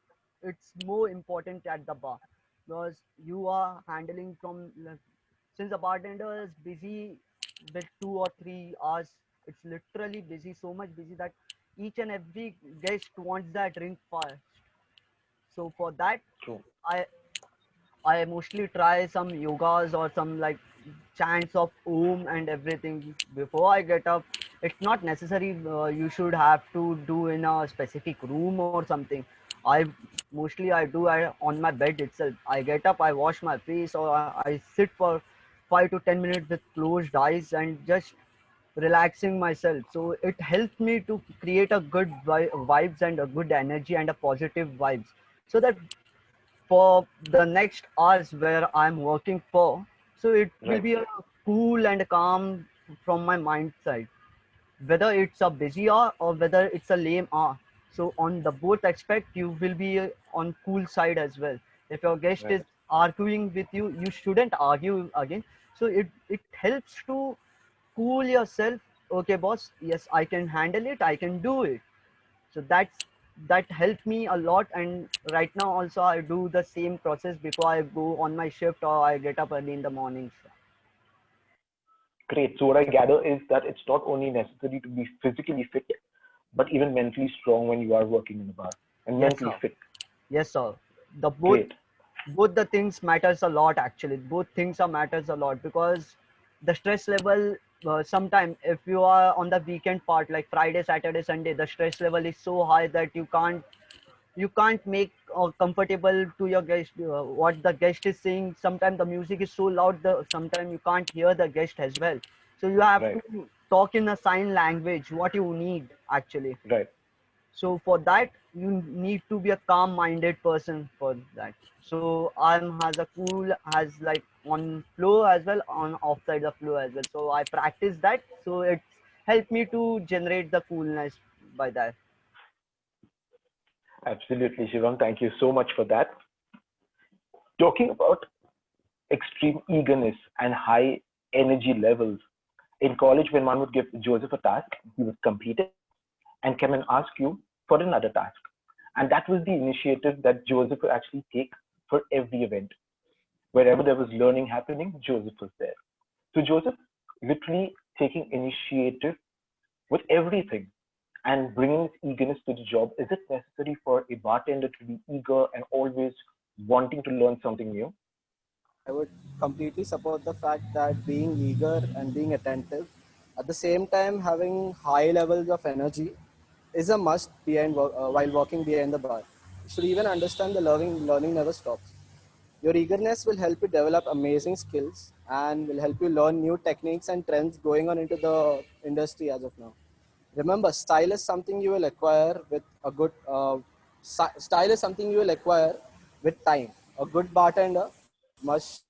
it's more important at the bar because you are handling from since the bartender is busy with 2 or 3 hours, it's literally busy, so much busy that each and every guest wants that drink fast. So for that, True. I I mostly try some yogas or some like chants of Om and everything before I get up. It's not necessary you should have to do in a specific room or something. I mostly I do on my bed itself. I get up, I wash my face, or I sit for 5 to 10 minutes with closed eyes and just relaxing myself. So it helps me to create a good vibes and a good energy and a positive vibes. So that for the next hours where I'm working for. So it will Right. be a cool and calm from my mind side, whether it's a busy hour or whether it's a lame hour. So on the both aspect, you will be on cool side as well. If your guest Right. is arguing with you, you shouldn't argue again. So it helps to cool yourself. Okay, boss. Yes, I can handle it. I can do it. So that helped me a lot, and right now also I do the same process before I go on my shift or I get up early in the mornings. Great. So what I gather is that it's not only necessary to be physically fit, but even mentally strong when you are working in a bar and Yes, mentally sir. fit. Yes, sir. The Great. both the things matters a lot actually. Both things are matters a lot because the stress level sometime if you are on the weekend part like Friday, Saturday, Sunday, the stress level is so high that you can't make comfortable to your guest what the guest is saying. Sometimes the music is so loud, sometimes you can't hear the guest as well, so you have Right. to talk in a sign language what you need actually. Right. So for that you need to be a calm minded person for that. So I'm has a cool has like on flow as well, on offside the flow as well, so I practice that, so it's helped me to generate the coolness by that. Absolutely, Shivam. Thank you so much for that. Talking about extreme eagerness and high energy levels. In college, when one would give Joseph a task, he would complete it and come and ask you for another task. And that was the initiative that Joseph would actually take for every event. Wherever there was learning happening, Joseph was there. So Joseph literally taking initiative with everything and bringing his eagerness to the job. Is it necessary for a bartender to be eager and always wanting to learn something new? I would completely support the fact that being eager and being attentive, at the same time having high levels of energy, is a must while walking behind the bar. You should even understand the learning never stops. Your eagerness will help you develop amazing skills and will help you learn new techniques and trends going on into the industry as of now. Remember, style is something you will acquire with a good style is something you will acquire with time. A good bartender must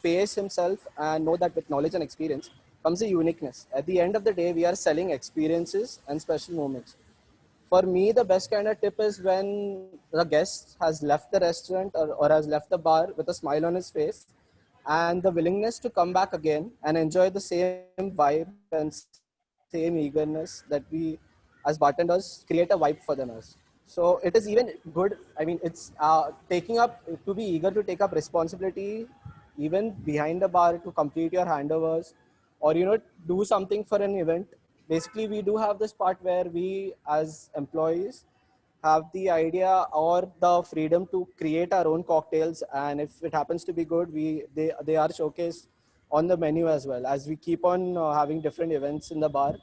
pace himself and know that with knowledge and experience comes a uniqueness. At the end of the day, we are selling experiences and special moments. For me, the best kind of tip is when the guest has left the restaurant or has left the bar with a smile on his face and the willingness to come back again and enjoy the same vibe and same eagerness that we as bartenders create a vibe for them as. So it is even good. I mean, it's taking up to be eager to take up responsibility even behind the bar to complete your handovers or do something for an event. Basically, we do have this part where we as employees have the idea or the freedom to create our own cocktails, and if it happens to be good, they are showcased on the menu as well as we keep on having different events in the bar.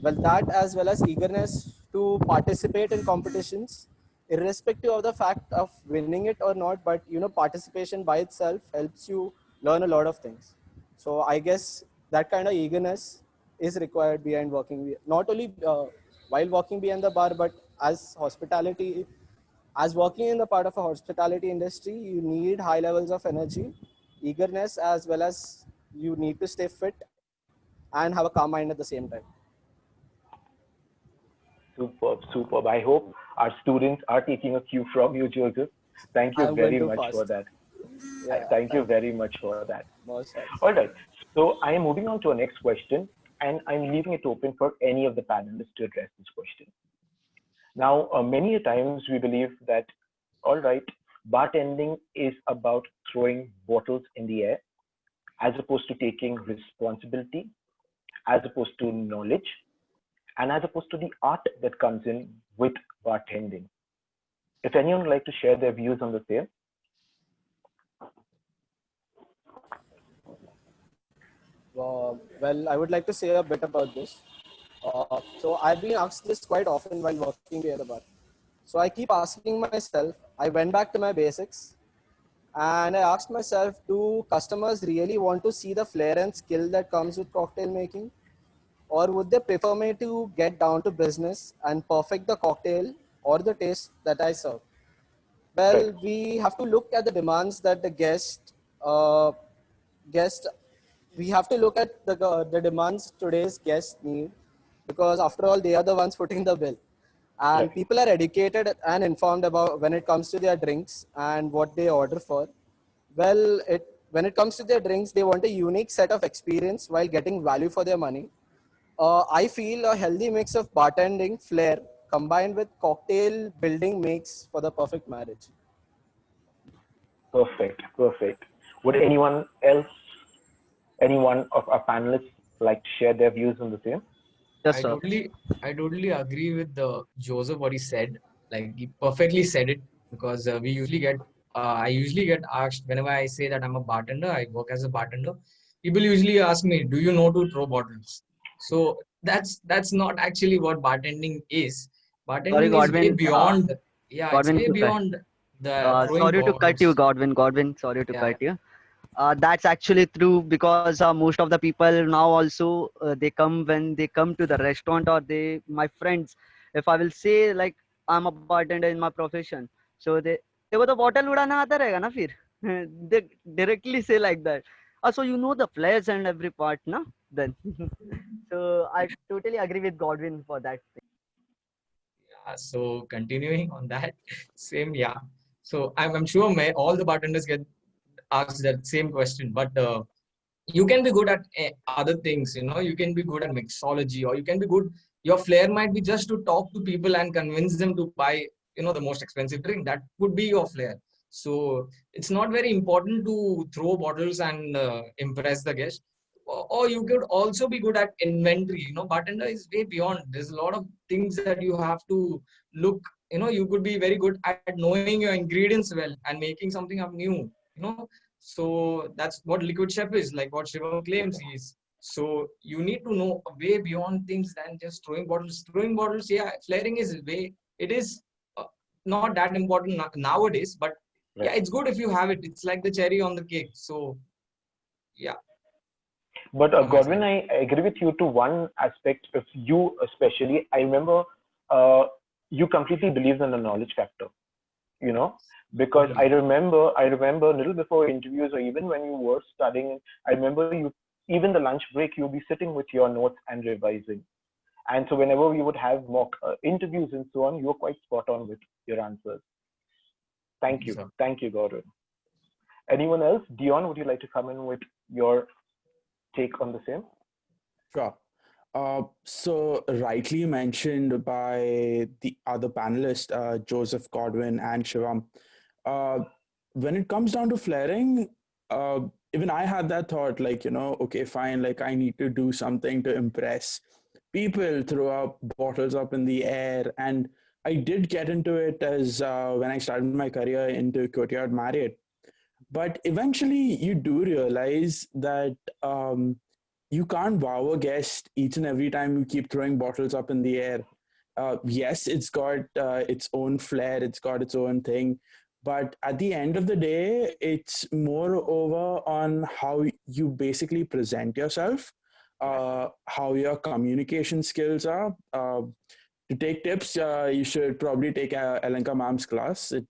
Well, that as well as eagerness to participate in competitions irrespective of the fact of winning it or not, but participation by itself helps you learn a lot of things. So I guess that kind of eagerness is required behind working, not only while working behind the bar, but as hospitality, as working in the part of a hospitality industry, you need high levels of energy, eagerness, as well as you need to stay fit and have a calm mind at the same time. Superb, superb. I hope our students are taking a cue from you, Joseph. Thank you I'm going very too much for fast. that. Yeah, Thank you thank you. very much for that. Most thanks. All right. So I am moving on to our next question, and I'm leaving it open for any of the panelists to address this question. Now, many a times we believe that, all right, bartending is about throwing bottles in the air as opposed to taking responsibility, as opposed to knowledge, and as opposed to the art that comes in with bartending. If anyone would like to share their views on the same. Well, I would like to say a bit about this. So I've been asked this quite often while working behind the bar. So I keep asking myself, I went back to my basics and I asked myself, do customers really want to see the flair and skill that comes with cocktail making? Or would they prefer me to get down to business and perfect the cocktail or the taste that I serve? Right. Well, we have to look at the demands that the guest. We have to look at the demands today's guests need, because after all, they are the ones footing the bill. And Right. people are educated and informed about when it comes to their drinks and what they order for. Well, when it comes to their drinks, they want a unique set of experience while getting value for their money. I feel a healthy mix of bartending flair combined with cocktail building makes for the perfect marriage. Perfect. Perfect. Would anyone else, any one of our panelists, like to share their views on the same? Yes, I sir. totally, I totally agree with Joseph what he said. Like he perfectly said it because I usually get asked whenever I say that I'm a bartender. I work as a bartender. People usually ask me, "Do you know to throw bottles?" So that's not actually what bartending is. Sorry, Bartending is way Godwin. beyond. Yeah, it's Godwin, way beyond the throwing sorry to cut you, bottles. Godwin. Sorry to Yeah, cut you. That's actually true because most of the people now also they come when they come to the restaurant or they my friends. If I will say like I'm a bartender in my profession, so they वो तो bottle उड़ाना आता रहेगा ना फिर they directly say like that. So you know the flares and every part, na? Then so I totally agree with Godwin for that. so continuing on that, same, yeah. So I'm sure all the bartenders get asked that same question, but you can be good at other things, you can be good at mixology, or you can be good, your flair might be just to talk to people and convince them to buy, the most expensive drink. That would be your flair. So it's not very important to throw bottles and impress the guest. Or you could also be good at inventory. Bartender is way beyond. There's a lot of things that you have to look. You could be very good at knowing your ingredients well and making something up new. So that's what liquid chef is, like what Shivam claims he is. So you need to know way beyond things than just throwing bottles. Throwing bottles, yeah, flaring is way. It is not that important nowadays, but Yeah, it's good if you have it. It's like the cherry on the cake. So, yeah. But From my Godwin, side. I agree with you to one aspect. If you especially, I remember you completely believe in the knowledge factor. You know, because I remember a little before interviews or even when you were studying, I remember you even the lunch break you'll be sitting with your notes and revising. And so whenever we would have mock interviews and so on, you were quite spot on with your answers. Thank you, sir. Thank you, Gordon. Anyone else? Dion, would you like to come in with your take on the same? Sure. So rightly mentioned by the other panelists, Joseph, Godwin, and Shivam. Uh, when it comes down to flaring, uh, even I had that thought, like, okay, fine, like I need to do something to impress people, throw up bottles up in the air. And I did get into it as when I started my career into Courtyard Marriott. But eventually, you do realize that you can't wow a guest each and every time you keep throwing bottles up in the air. Yes, it's got its own flair, it's got its own thing. But at the end of the day, it's more over on how you basically present yourself, how your communication skills are. To take tips, you should probably take Alenka Ma'am's class. It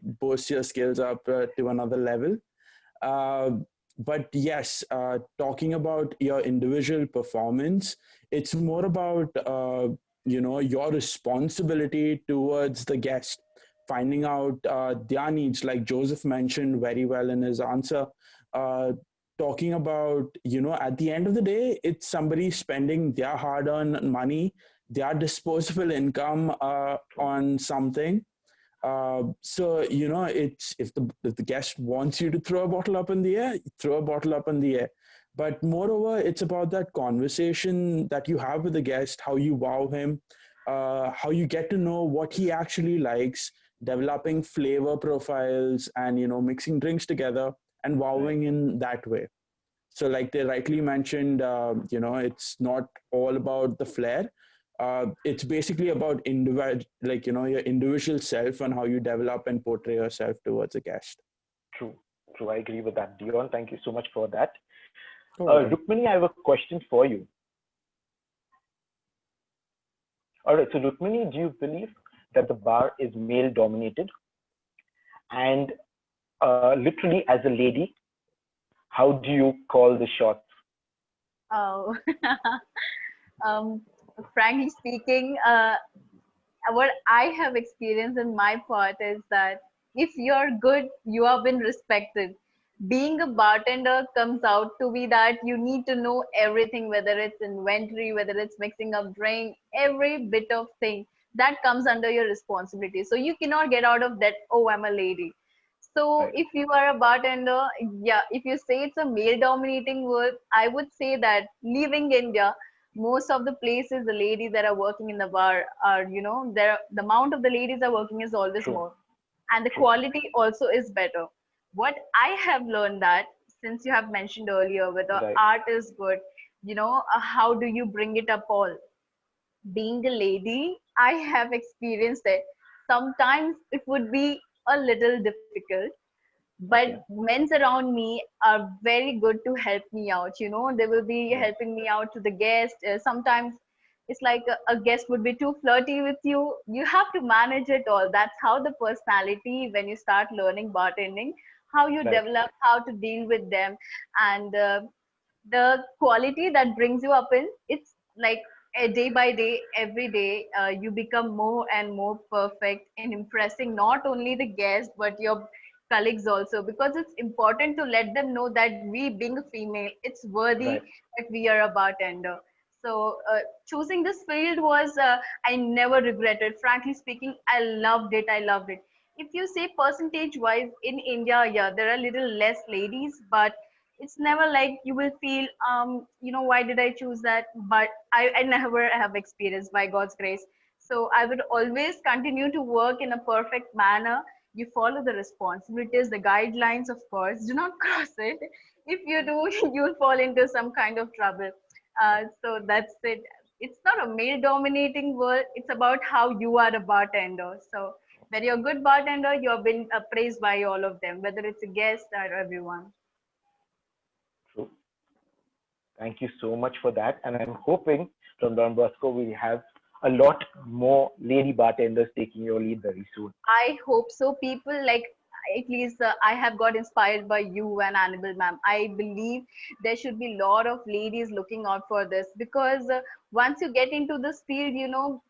boosts your skills up to another level. Uh, but yes, talking about your individual performance, it's more about your responsibility towards the guest, finding out their needs, like Joseph mentioned very well in his answer. Uh, Talking about, at the end of the day, it's somebody spending their hard-earned money, their disposable income on something. So it's if the guest wants you to throw a bottle up in the air, throw a bottle up in the air. But moreover, it's about that conversation that you have with the guest, how you wow him, how you get to know what he actually likes, developing flavor profiles, and mixing drinks together and wowing in that way. So, like they rightly mentioned, it's not all about the flair. It's basically about your individual self and how you develop and portray yourself towards a guest. True, true. I agree with that, Dion. Thank you so much for that. Welcome. Rukmini, I have a question for you. All right, so Rukmini, do you believe that the bar is male dominated? And literally, as a lady, how do you call the shots? Oh, frankly speaking, what I have experienced in my part is that if you're good, you have been respected. Being a bartender comes out to be that you need to know everything, whether it's inventory, whether it's mixing up drink, every bit of thing that comes under your responsibility. So you cannot get out of that, oh, I'm a lady. So Right. if you are a bartender, yeah, if you say it's a male dominating world, I would say that leaving India, most of the places the ladies that are working in the bar are, there the amount of the ladies are working is always True, more, and the true. quality also is better. What I have learned that, since you have mentioned earlier whether Right, art is good, how do you bring it up all? Being a lady, I have experienced it. Sometimes it would be a little difficult, but okay, men's around me are very good to help me out. They will be right, helping me out to the guest. Sometimes it's like a guest would be too flirty with you. You have to manage it all. That's how the personality, when you start learning bartending, how you right, develop, how to deal with them. And the quality that brings you up in, it's like a day by day, every day, you become more and more perfect in impressing not only the guest but your colleagues also, because it's important to let them know that we, being a female, it's worthy right. that we are a bartender. So choosing this field was, I never regretted. Frankly speaking, I loved it. If you say percentage wise in India, yeah, there are little less ladies, but it's never like you will feel, why did I choose that? But I never have experienced, by God's grace. So I would always continue to work in a perfect manner. You follow the responsibilities, the guidelines, of course. Do not cross it. If you do, you'll fall into some kind of trouble. So that's it. It's not a male dominating world. It's about how you are a bartender. So When you're a good bartender, you're been praised by all of them, whether it's a guest or everyone. True. Thank you so much for that. And I'm hoping from Don Bosco we have a lot more lady bartenders taking your lead very soon. I hope so. People like, at least I have got inspired by you and Annabelle ma'am. I believe there should be a lot of ladies looking out for this, because once you get into this field,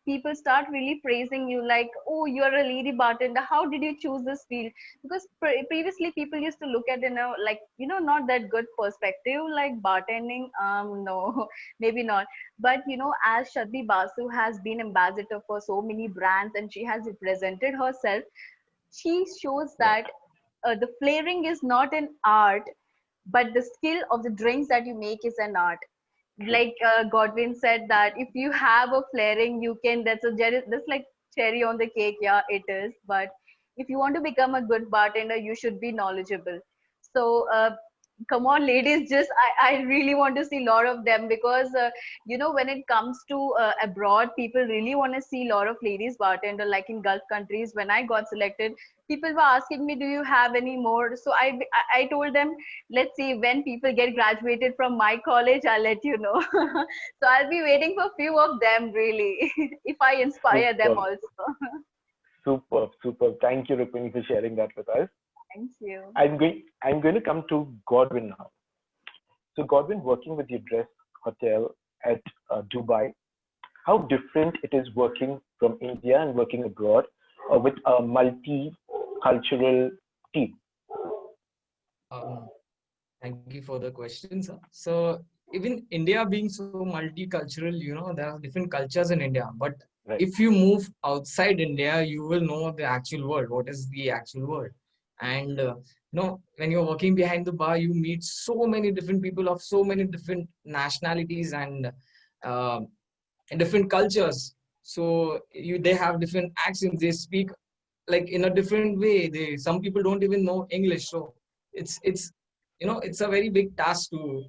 people start really praising you like, oh, you're a lady bartender. How did you choose this field? Because previously people used to look at, like, not that good perspective, like bartending. No, maybe not. But, as Shadbi Basu has been ambassador for so many brands and she has represented herself, she shows Right. that the flavoring is not an art, but the skill of the drinks that you make is an art. True. Like Godwin said that if you have a flaring, you can. That's like cherry on the cake. Yeah, it is. But if you want to become a good bartender, you should be knowledgeable. So come on, ladies, just I really want to see a lot of them, because when it comes to abroad, people really want to see a lot of ladies bartender. Like in Gulf countries, when I got selected, people were asking me, do you have any more? So I told them, let's see, when people get graduated from my college, I'll let you know. So I'll be waiting for few of them, really, if I inspire them Superb. also. Superb. Superb. Thank you, Rukmini, for sharing that with us. Thank you. I'm going to come to Godwin now. So Godwin, working with your dress hotel at Dubai, how different it is working from India and working abroad with a multicultural team. Um, Thank you for the question, sir. So even India being so multicultural, there are different cultures in India. But Right. if you move outside India, you will know the actual world. What is the actual world? And when you're working behind the bar, you meet so many different people of so many different nationalities and uh, different cultures. So they have different accents. They speak like in a different way. Some people don't even know English. So it's it's a very big task to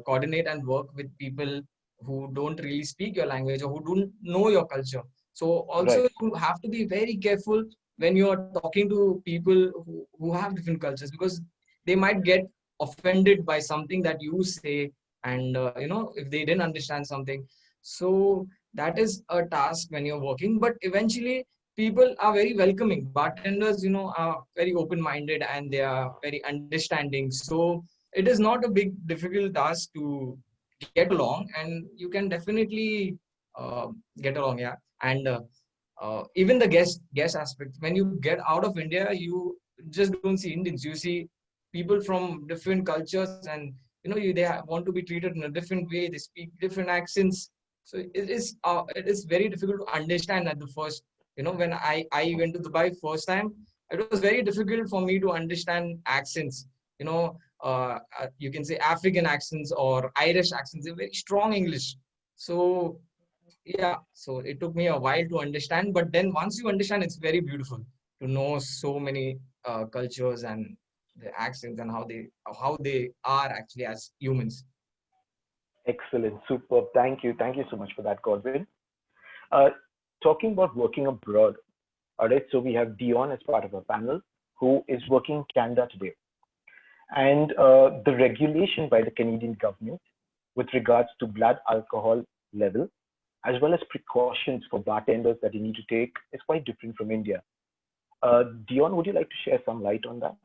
coordinate and work with people who don't really speak your language or who don't know your culture. So also Right. you have to be very careful when you are talking to people who have different cultures, because they might get offended by something that you say, and if they didn't understand something. So that is a task when you're working, but eventually people are very welcoming. Bartenders, are very open-minded and they are very understanding. So it is not a big difficult task to get along, and you can definitely uh, get along. Yeah, and even the guest aspect. When you get out of India, you just don't see Indians. You see people from different cultures, and want to be treated in a different way. They speak different accents. So it is very difficult to understand at the first. When I went to Dubai first time, it was very difficult for me to understand accents. You can say African accents or Irish accents. They're very strong English. So yeah, so it took me a while to understand, but then once you understand, it's very beautiful to know so many cultures and the accents and how they are actually as humans. Excellent. Superb. Thank you. Thank you so much for that, Godwin. Uh, Talking about working abroad, all right, so we have Dion as part of our panel who is working in Canada today. And the regulation by the Canadian government with regards to blood alcohol level, as well as precautions for bartenders that you need to take, is quite different from India. Dion, would you like to share some light on that?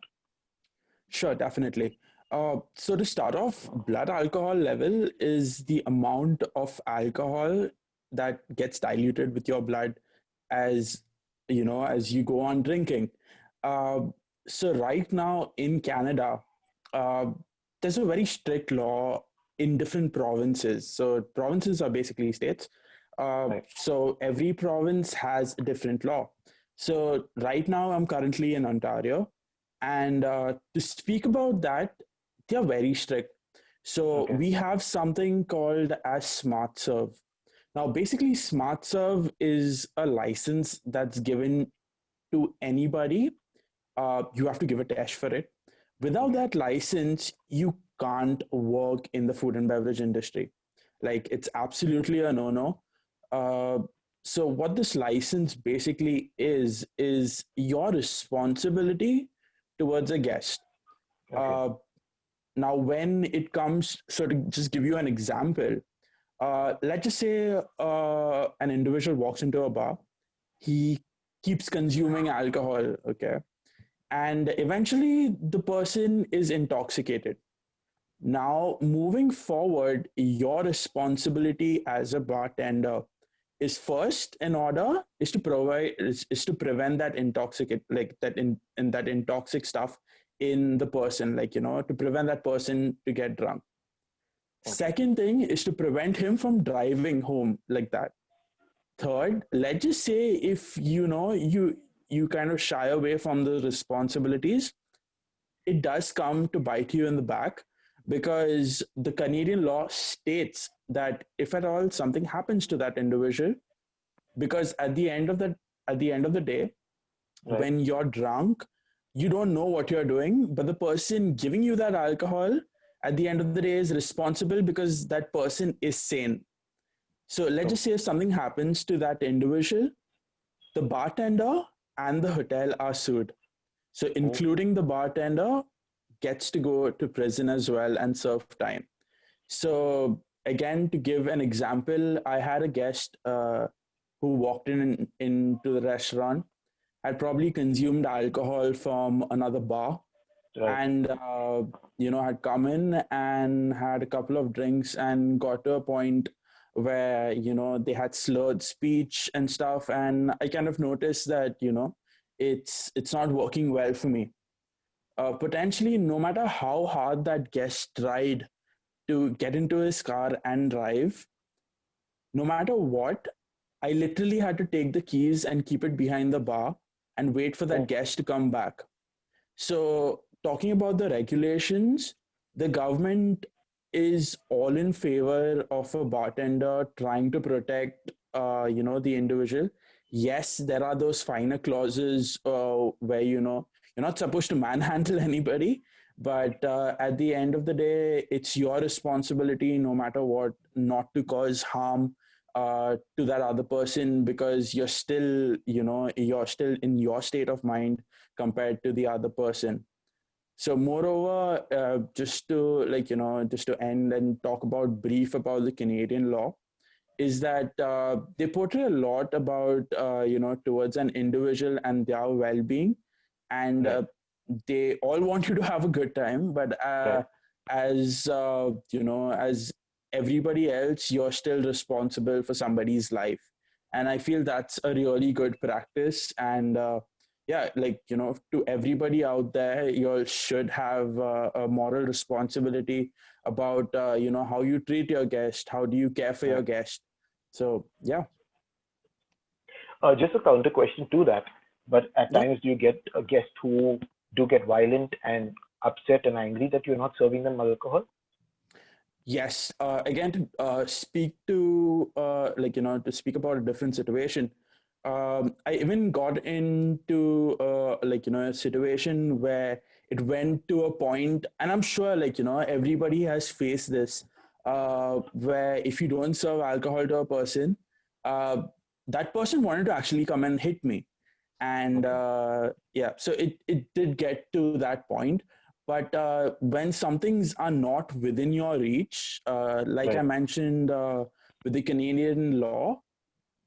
Sure, definitely. So to start off, blood alcohol level is the amount of alcohol that gets diluted with your blood as as you go on drinking. Uh, so right now in Canada, uh, there's a very strict law in different provinces. So provinces are basically states. Right. So every province has a different law. So right now I'm currently in Ontario, and to speak about that, they are very strict. So Okay. we have something called as Smart Serve. Now, basically, Smart Serve is a license that's given to anybody. You have to give a test for it. Without Okay. that license, you can't work in the food and beverage industry. Like, it's absolutely a no-no. Uh, So what this license basically is your responsibility towards a guest. Okay. Now, when it comes, so to just give you an example, let's just say an individual walks into a bar, he keeps consuming alcohol, okay, and eventually the person is intoxicated. Now, moving forward, your responsibility as a bartender is first in order is to provide is to prevent that intoxicate like that in that intoxic stuff in the person, like to prevent that person to get drunk. Okay. Second thing is to prevent him from driving home like that. Third, let's just say if you kind of shy away from the responsibilities, it does come to bite you in the back, because the Canadian law states that if at all something happens to that individual, because at the end of the day, Right. when you're drunk, you don't know what you're doing, but the person giving you that alcohol at the end of the day is responsible because that person is sane. So let's True. just say if something happens to that individual, the bartender and the hotel are sued. So Oh, including the bartender gets to go to prison as well and serve time. So again, to give an example, I had a guest who walked into the restaurant, had probably consumed alcohol from another bar, right. and had come in and had a couple of drinks and got to a point where they had slurred speech and stuff, and I kind of noticed that it's not working well for me. Potentially, no matter how hard that guest tried to get into his car and drive, no matter what, I literally had to take the keys and keep it behind the bar and wait for that Oh, guest to come back. So, talking about the regulations, the government is all in favor of a bartender trying to protect, the individual. Yes, there are those finer clauses where you're not supposed to manhandle anybody, but at the end of the day, it's your responsibility, no matter what, not to cause harm to that other person, because you're still in your state of mind compared to the other person. So moreover, just to end and talk about brief about the Canadian law, is that they portray a lot about towards an individual and their well-being, and right. they all want you to have a good time, but Right. as everybody else, you're still responsible for somebody's life, and I feel that's a really good practice. And yeah, to everybody out there, you all should have a moral responsibility about how you treat your guest, how do you care for your Right. guest. So yeah. Just a counter question to that. But at Yeah. times, do you get a guest who do get violent and upset and angry that you're not serving them alcohol? Yes. Again, to speak to to speak about a different situation. I even got into a situation where it went to a point, and I'm sure everybody has faced this, where if you don't serve alcohol to a person, uh, that person wanted to actually come and hit me, and Okay. yeah, so it did get to that point. But when some things are not within your reach, like I Right. mentioned, with the Canadian law,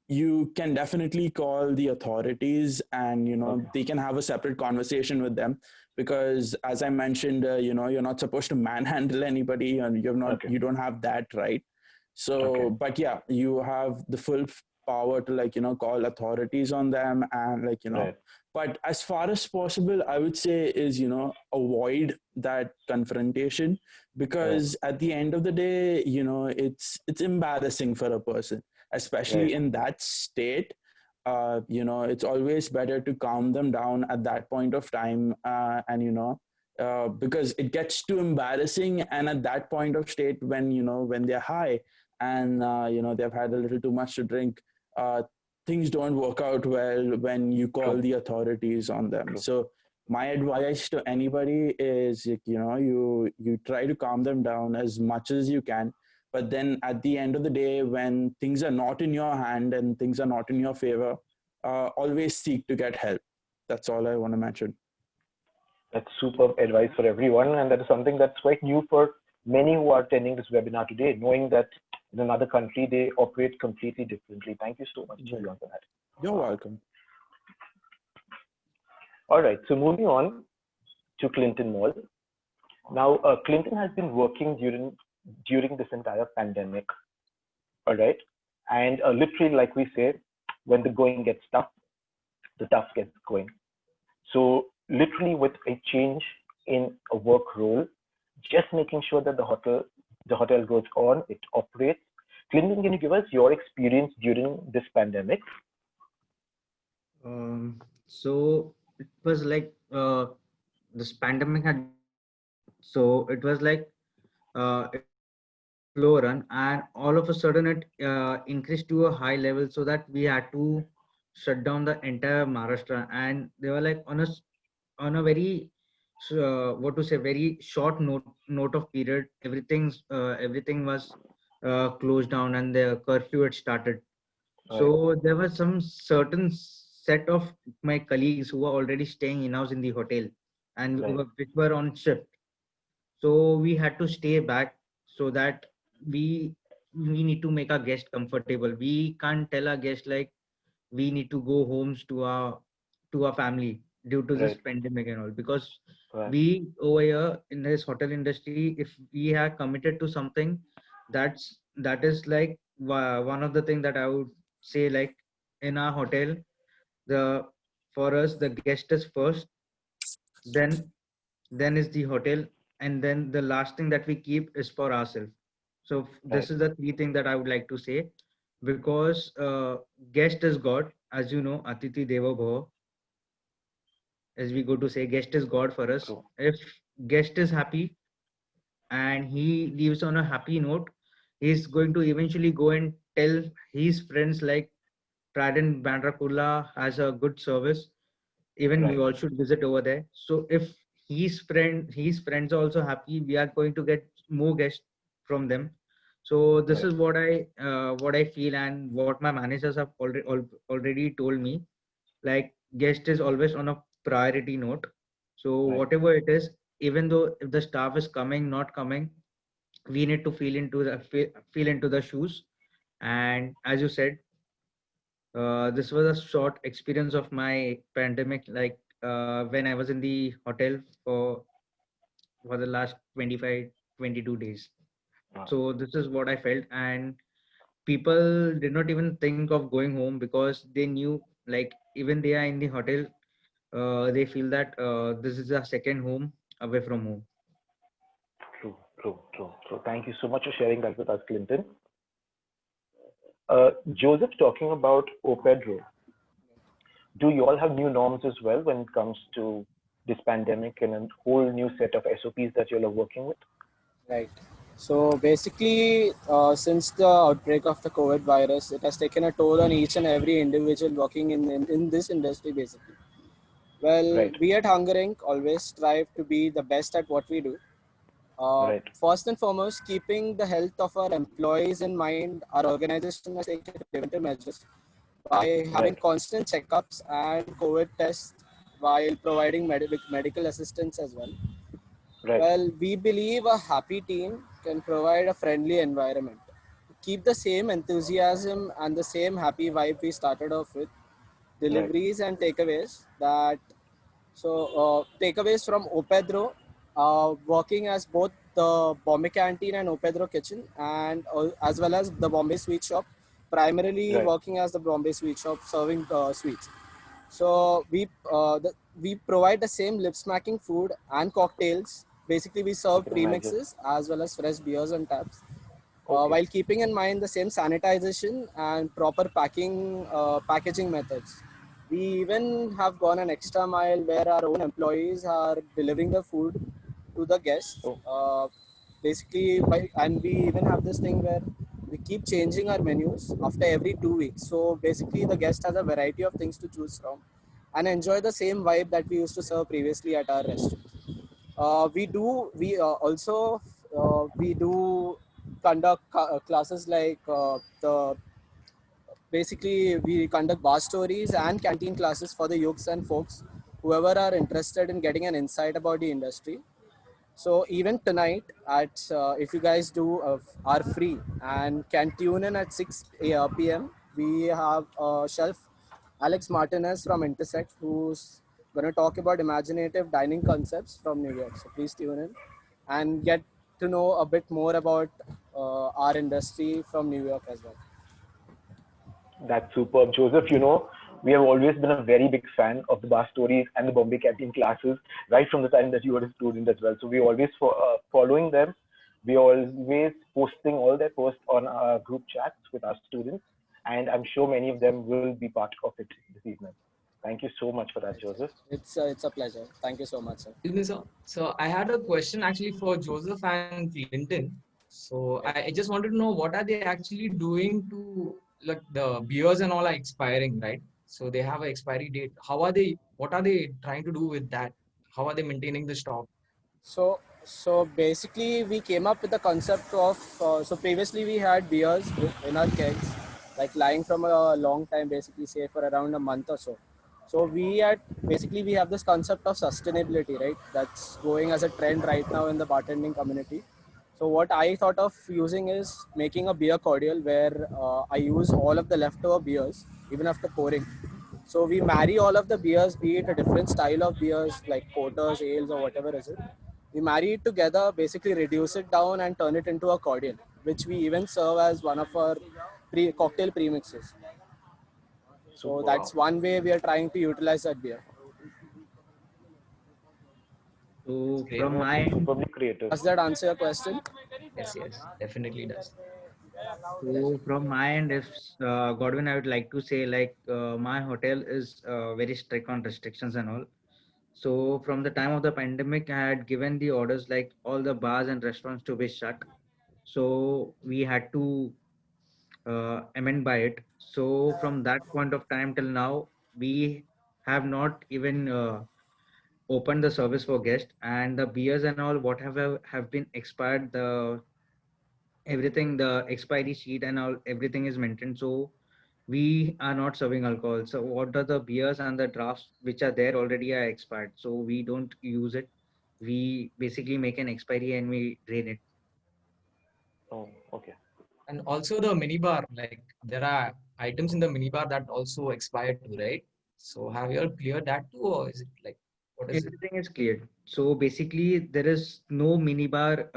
you can definitely call the authorities, and Okay. they can have a separate conversation with them, because as I mentioned, you're not supposed to manhandle anybody, and Okay. you don't have that right. So Okay. but yeah, you have the full power to call authorities on them, and Right. but as far as possible, I would say is avoid that confrontation, Right. because at the end of the day, it's embarrassing for a person, Right. especially in that state. It's always better to calm them down at that point of time, and because it gets too embarrassing, and at that point of state, when when they're high, and they've had a little too much to drink, uh, things don't work out well when you call True. the authorities on them. True. So my advice to anybody is, you try to calm them down as much as you can, But then at the end of the day, when things are not in your hand and things are not in your favor, always seek to get help. That's all I want to mention. That's superb advice for everyone, and that is something that's quite new for many who are attending this webinar today, knowing that in another country they operate completely differently. Thank you so much, Julian, for that. You're welcome. All right, so moving on to Clinton Mall. Now, Clinton has been working during this entire pandemic. All right, and literally, like we say, when the going gets tough, the tough gets going. So literally, with a change in a work role, just making sure that the hotel goes on, it operates. Clinton, can you give us your experience during this pandemic? So it was like this pandemic had, so it was like it slow run, and all of a sudden it increased to a high level, so that we had to shut down the entire Maharashtra, and they were like on a very what to say, very short note of period. Everything was closed down, and the curfew had started. So there was some certain set of my colleagues who were already staying in-house in the hotel, and which were on shift. So we had to stay back, so that we we need to make our guest comfortable. We can't tell our guest like we need to go homes to our family due to this pandemic and all, because we over here in this hotel industry, if we are committed to something, that is like one of the things that I would say, like in our hotel, the for us the guest is first, then is the hotel, and then the last thing that we keep is for ourselves. So this is the three things that I would like to say, because guest is God, as you know, Atiti Deva Bhava, as we go to say, guest is God for us. If guest is happy and he leaves on a happy note, he's going to eventually go and tell his friends like Trident Bandra Kurla has a good service. Even we all should visit over there. So if his friends are also happy, we are going to get more guests from them. So this is what I feel, and what my managers have already told me. Like guest is always on a priority note. So whatever it is, even though if the staff is coming, not coming, we need to feel into the shoes. And as you said, this was a short experience of my pandemic, like when I was in the hotel for the last 22 days. So this is what I felt, and people did not even think of going home, because they knew, like even they are in the hotel, they feel that this is a second home away from home. True. Thank you so much for sharing that with us, Clinton. Joseph, talking about OPEDRO, do you all have new norms as well when it comes to this pandemic and a whole new set of SOPs that you all are working with? Right. So basically, since the outbreak of the COVID virus, it has taken a toll on each and every individual working in this industry, basically. Well, we at Hunger Inc. always strive to be the best at what we do. First and foremost, keeping the health of our employees in mind, our organization has taken preventive measures by having constant checkups and COVID tests while providing medical assistance as well. Well, we believe a happy team can provide a friendly environment. Keep the same enthusiasm and the same happy vibe we started off with. Deliveries and takeaways takeaways from Opedro, working as both the Bombay Canteen and Opedro Kitchen, and as well as the Bombay Sweet Shop, primarily working as the Bombay Sweet Shop, serving sweets. So we provide the same lip smacking food and cocktails. Basically, we serve premixes as well as fresh beers and taps, while keeping in mind the same sanitization and proper packaging methods. We even have gone an extra mile where our own employees are delivering the food to the guests. And we even have this thing where we keep changing our menus after every 2 weeks. So basically, the guest has a variety of things to choose from and enjoy the same vibe that we used to serve previously at our restaurant. We do conduct classes like basically we conduct bar stories and canteen classes for the youths and folks, whoever are interested in getting an insight about the industry. So even tonight, at if you guys are free and can tune in at 6 p.m., we have Chef Alex Martinez from Intersect, who's going to talk about imaginative dining concepts from New York. So please tune in and get to know a bit more about our industry from New York as well. That's superb, Joseph. We have always been a very big fan of the bar stories and the Bombay canteen classes right from the time that you were a student as well. So we always following them. We always posting all their posts on our group chats with our students, and I'm sure many of them will be part of it this evening. Thank you so much for that, Joseph. It's a pleasure. Thank you so much, sir. Excuse me, sir. So I had a question actually for Joseph and Clinton. So I just wanted to know what are they actually doing to, like, the beers and all are expiring, right? So they have an expiry date. What are they trying to do with that? How are they maintaining the stock? So basically, we came up with the concept of so previously we had beers in our kegs, like lying from a long time, basically say for around a month or so. So we have this concept of sustainability, right? That's going as a trend right now in the bartending community. So what I thought of using is making a beer cordial where I use all of the leftover beers even after pouring. So we marry all of the beers, be it a different style of beers like porters, ales, or whatever is it. We marry it together, basically reduce it down and turn it into a cordial, which we even serve as one of our cocktail premixes. So that's one way we are trying to utilize that beer. So Great. from my end, Superbly creative. Does that answer your question? Yes, definitely does. if Godwin, I would like to say like my hotel is very strict on restrictions and all. So from the time of the pandemic, I had given the orders like all the bars and restaurants to be shut. So we had to amend by it. So from that point of time till now, we have not even opened the service for guests, and the beers and all what have been expired. The everything, the expiry sheet and all everything is maintained. So we are not serving alcohol. So what are the beers and the drafts which are there already are expired. So we don't use it. We basically make an expiry and we drain it. Oh, okay. And also the minibar, like there are items in the minibar that also expired too, right? So have you all cleared that too, or is it like, what is it? Everything is cleared. So basically, there is no minibar,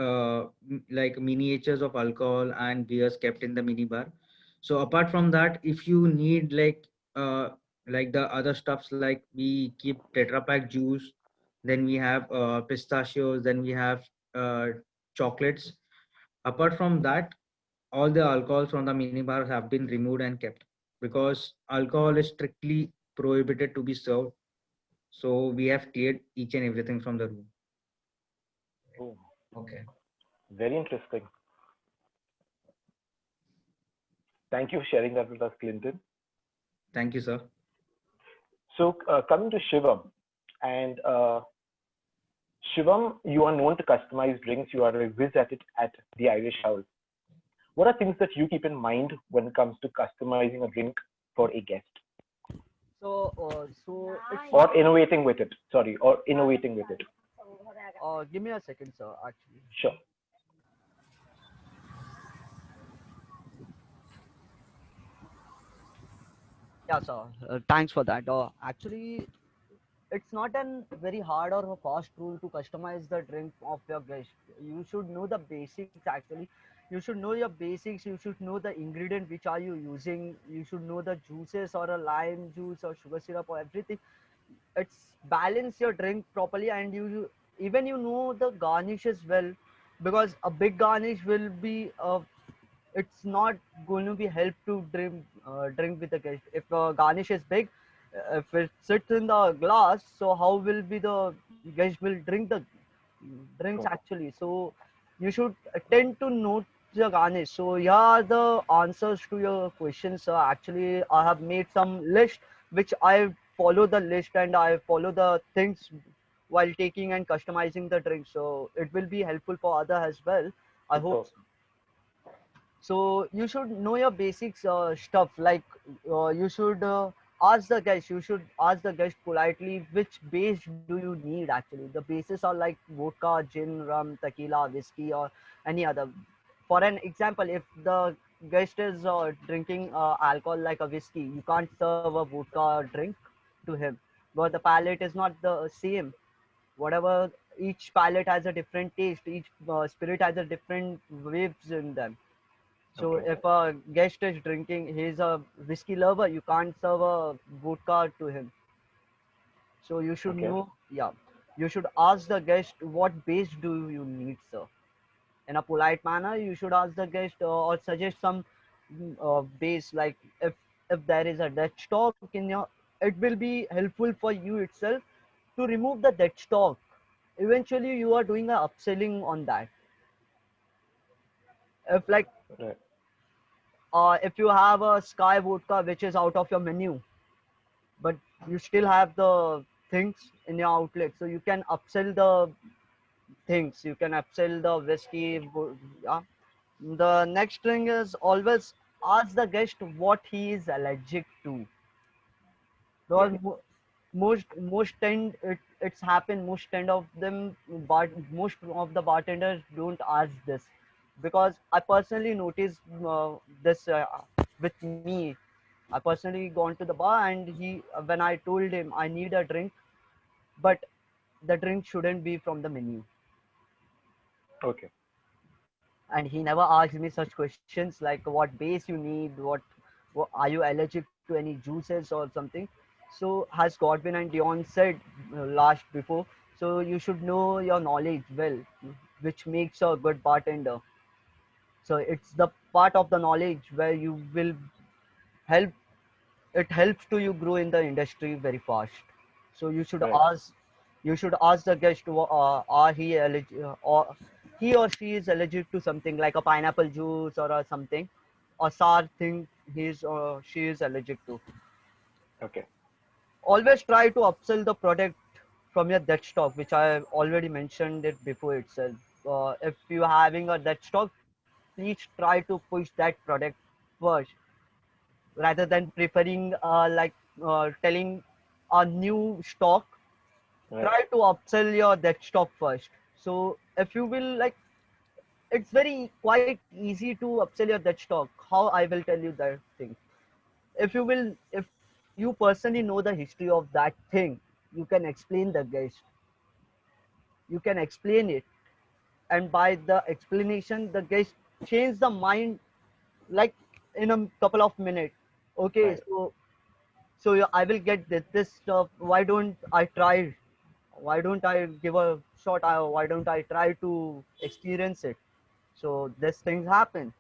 like miniatures of alcohol and beers kept in the minibar. So apart from that, if you need like the other stuffs, like we keep Tetra Pak juice, then we have pistachios, then we have uh, chocolates. Apart from that, all the alcohols from the minibars have been removed and kept because alcohol is strictly prohibited to be served. So we have cleared each and everything from the room. Oh, Okay. very interesting. Thank you for sharing that with us, Clinton. Thank you, sir. So coming to Shivam, and Shivam, you are known to customize drinks. You are a whiz at it at the Irish House. What are things that you keep in mind when it comes to customizing a drink for a guest? So it's Or innovating with it. Sorry, or innovating with it. give me a second, sir. Actually, Sure. yeah, sir. Thanks for that. Actually, it's not an very hard or a fast rule to customize the drink of your guest. You should know the basics. Actually, you should know your basics. You should know the ingredient which are you using. You should know the juices or a lime juice or sugar syrup or everything. It's balance your drink properly, and even you know the garnish as well, because a big garnish will be it's not going to be help to drink with the guest. If garnish is big, if it sits in the glass, so how will be the guest will drink the drinks actually? So you should tend to note the garnish. So yeah, the answers to your questions. Actually, I have made some list which I follow the list and I follow the things while taking and customizing the drink. So it will be helpful for other as well. I hope. Super. So you should know your basics stuff, like you should ask the guest, you should ask the guest politely which base do you need. Actually the bases are like vodka, gin, rum, tequila, whiskey, or any other. For an example, if the guest is drinking alcohol like a whiskey, you can't serve a vodka drink to him, but the palate is not the same. Whatever, each palate has a different taste, each spirit has a different waves in them. So Okay. if a guest is drinking, he's a whiskey lover, you can't serve a vodka to him. So you should Okay. know, yeah, you should ask the guest what base do you need, sir. In a polite manner, you should ask the guest or suggest some base, like if there is a dead stock in your, it will be helpful for you itself to remove the dead stock. Eventually, you are doing a upselling on that. If like Right. if you have a sky vodka which is out of your menu, but you still have the things in your outlet, so you can upsell the things, you can upsell the whiskey. Yeah. The next thing is always ask the guest what he is allergic to. Yeah. Because most tend it's happened, most tend of them, but most of the bartenders don't ask this, because I personally noticed this with me. I personally gone to the bar, and he when I told him I need a drink, but the drink shouldn't be from the menu, Okay. and he never asked me such questions like what base you need, what are you allergic to any juices or something. So as Godwin and Dion said last before, so you should know your knowledge well, which makes a good bartender. So it's the part of the knowledge where you will help, it helps to you grow in the industry very fast. So Right. you should ask the guest are he allergic, or he or she is allergic to something like a pineapple juice or something, or sour thing he's or she is allergic to. Okay. Always try to upsell the product from your dead stock, which I already mentioned it before itself. If you're having a dead stock, please try to push that product first, rather than preferring telling a new stock. Right. Try to upsell your that stock first. So if you will like, it's very quite easy to upsell your that stock. How I will tell you that thing. If you personally know the history of that thing, you can explain the guest, you can explain it, and by the explanation the guest change the mind, like in a couple of minutes. Okay, Right. so yeah, I will get this stuff. Why don't I try? Why don't I give a shot? Why don't I try to experience it? So these things happen.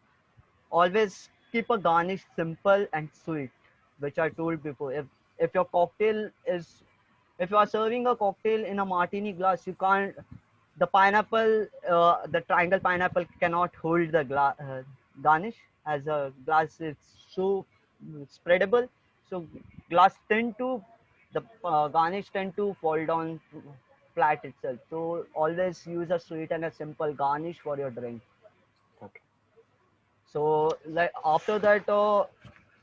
Always keep a garnish simple and sweet, which I told before. If your cocktail is, if you are serving a cocktail in a martini glass, you can't, the pineapple, the triangle pineapple cannot hold the garnish, as a glass is so spreadable. So glass tend to, the garnish tend to fall down flat itself. So always use a sweet and a simple garnish for your drink. Okay. So like after that,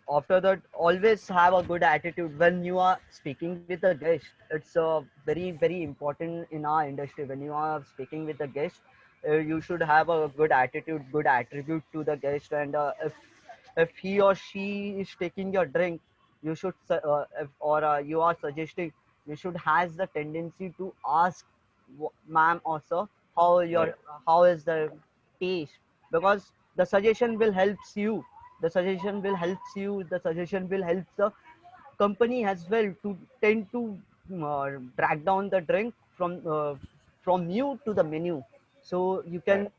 always have a good attitude when you are speaking with the guest. It's very important in our industry. When you are speaking with the guest, you should have a good attitude, good attribute to the guest. And if he or she is taking your drink, you should if, or you are suggesting, you should has the tendency to ask, ma'am or sir, how your Right. how is the taste, because the suggestion will helps you, the suggestion will helps you, the suggestion will help the company as well to tend to drag down the drink from you to the menu. So you Right. can,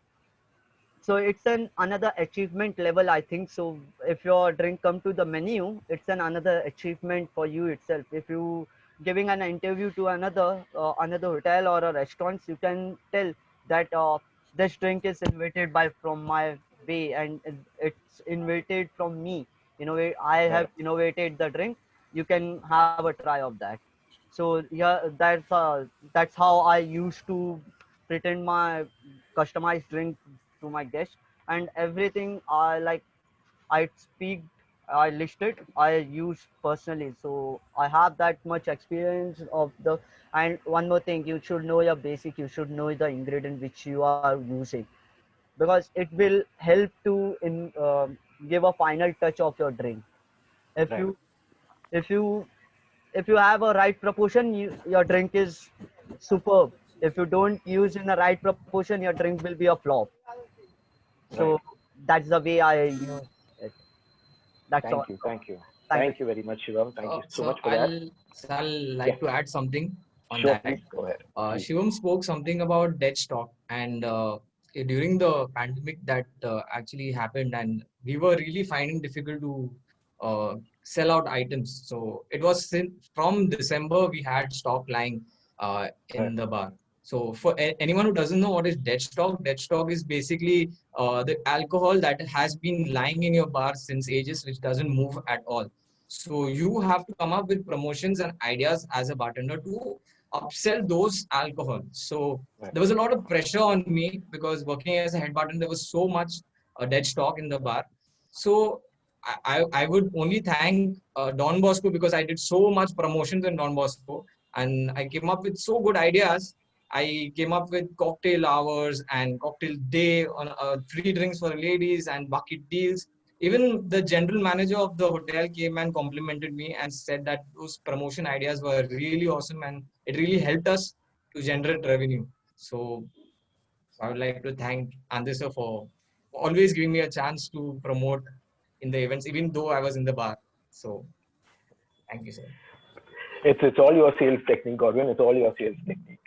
so it's an another achievement level, I think. So if your drink come to the menu, it's an another achievement for you itself. If you giving an interview to another hotel or a restaurant, you can tell that this drink is invited by from my way, and it's invited from me. You know, I have Right. innovated the drink. You can have a try of that. So yeah, that's how I used to pretend my customized drink to my guests. and everything I speak, I listed, I use personally. So I have that much experience of the. And one more thing, you should know your basic. You should know the ingredient which you are using, because it will help to give a final touch of your drink. If Right. you if you if you have a right proportion, your drink is superb. If you don't use in the right proportion, your drink will be a flop. So Right. that's the way I use it. That's all. Thank you. Thank you. Thank you. Thank you very much, Shivam. Thank you so So much for that. I'll Yes. like to add something on Sure. that. Please go ahead. Please. Shivam spoke something about dead stock, and during the pandemic that actually happened, and we were really finding difficult to sell out items. So it was from December we had stock lying Right. in the bar. So for anyone who doesn't know what is dead stock is basically the alcohol that has been lying in your bar since ages, which doesn't move at all. So you have to come up with promotions and ideas as a bartender to upsell those alcohol. So Right. there was a lot of pressure on me because working as a head bartender, there was so much dead stock in the bar. So I would only thank Don Bosco because I did so much promotions in Don Bosco, and I came up with so good ideas. I came up with cocktail hours and cocktail day on free drinks for ladies and bucket deals. Even the general manager of the hotel came and complimented me and said that those promotion ideas were really awesome and it really helped us to generate revenue. So I would like to thank Andisa for always giving me a chance to promote in the events, even though I was in the bar. So thank you, sir. It's all your sales technique, Godwin. It's all your sales technique.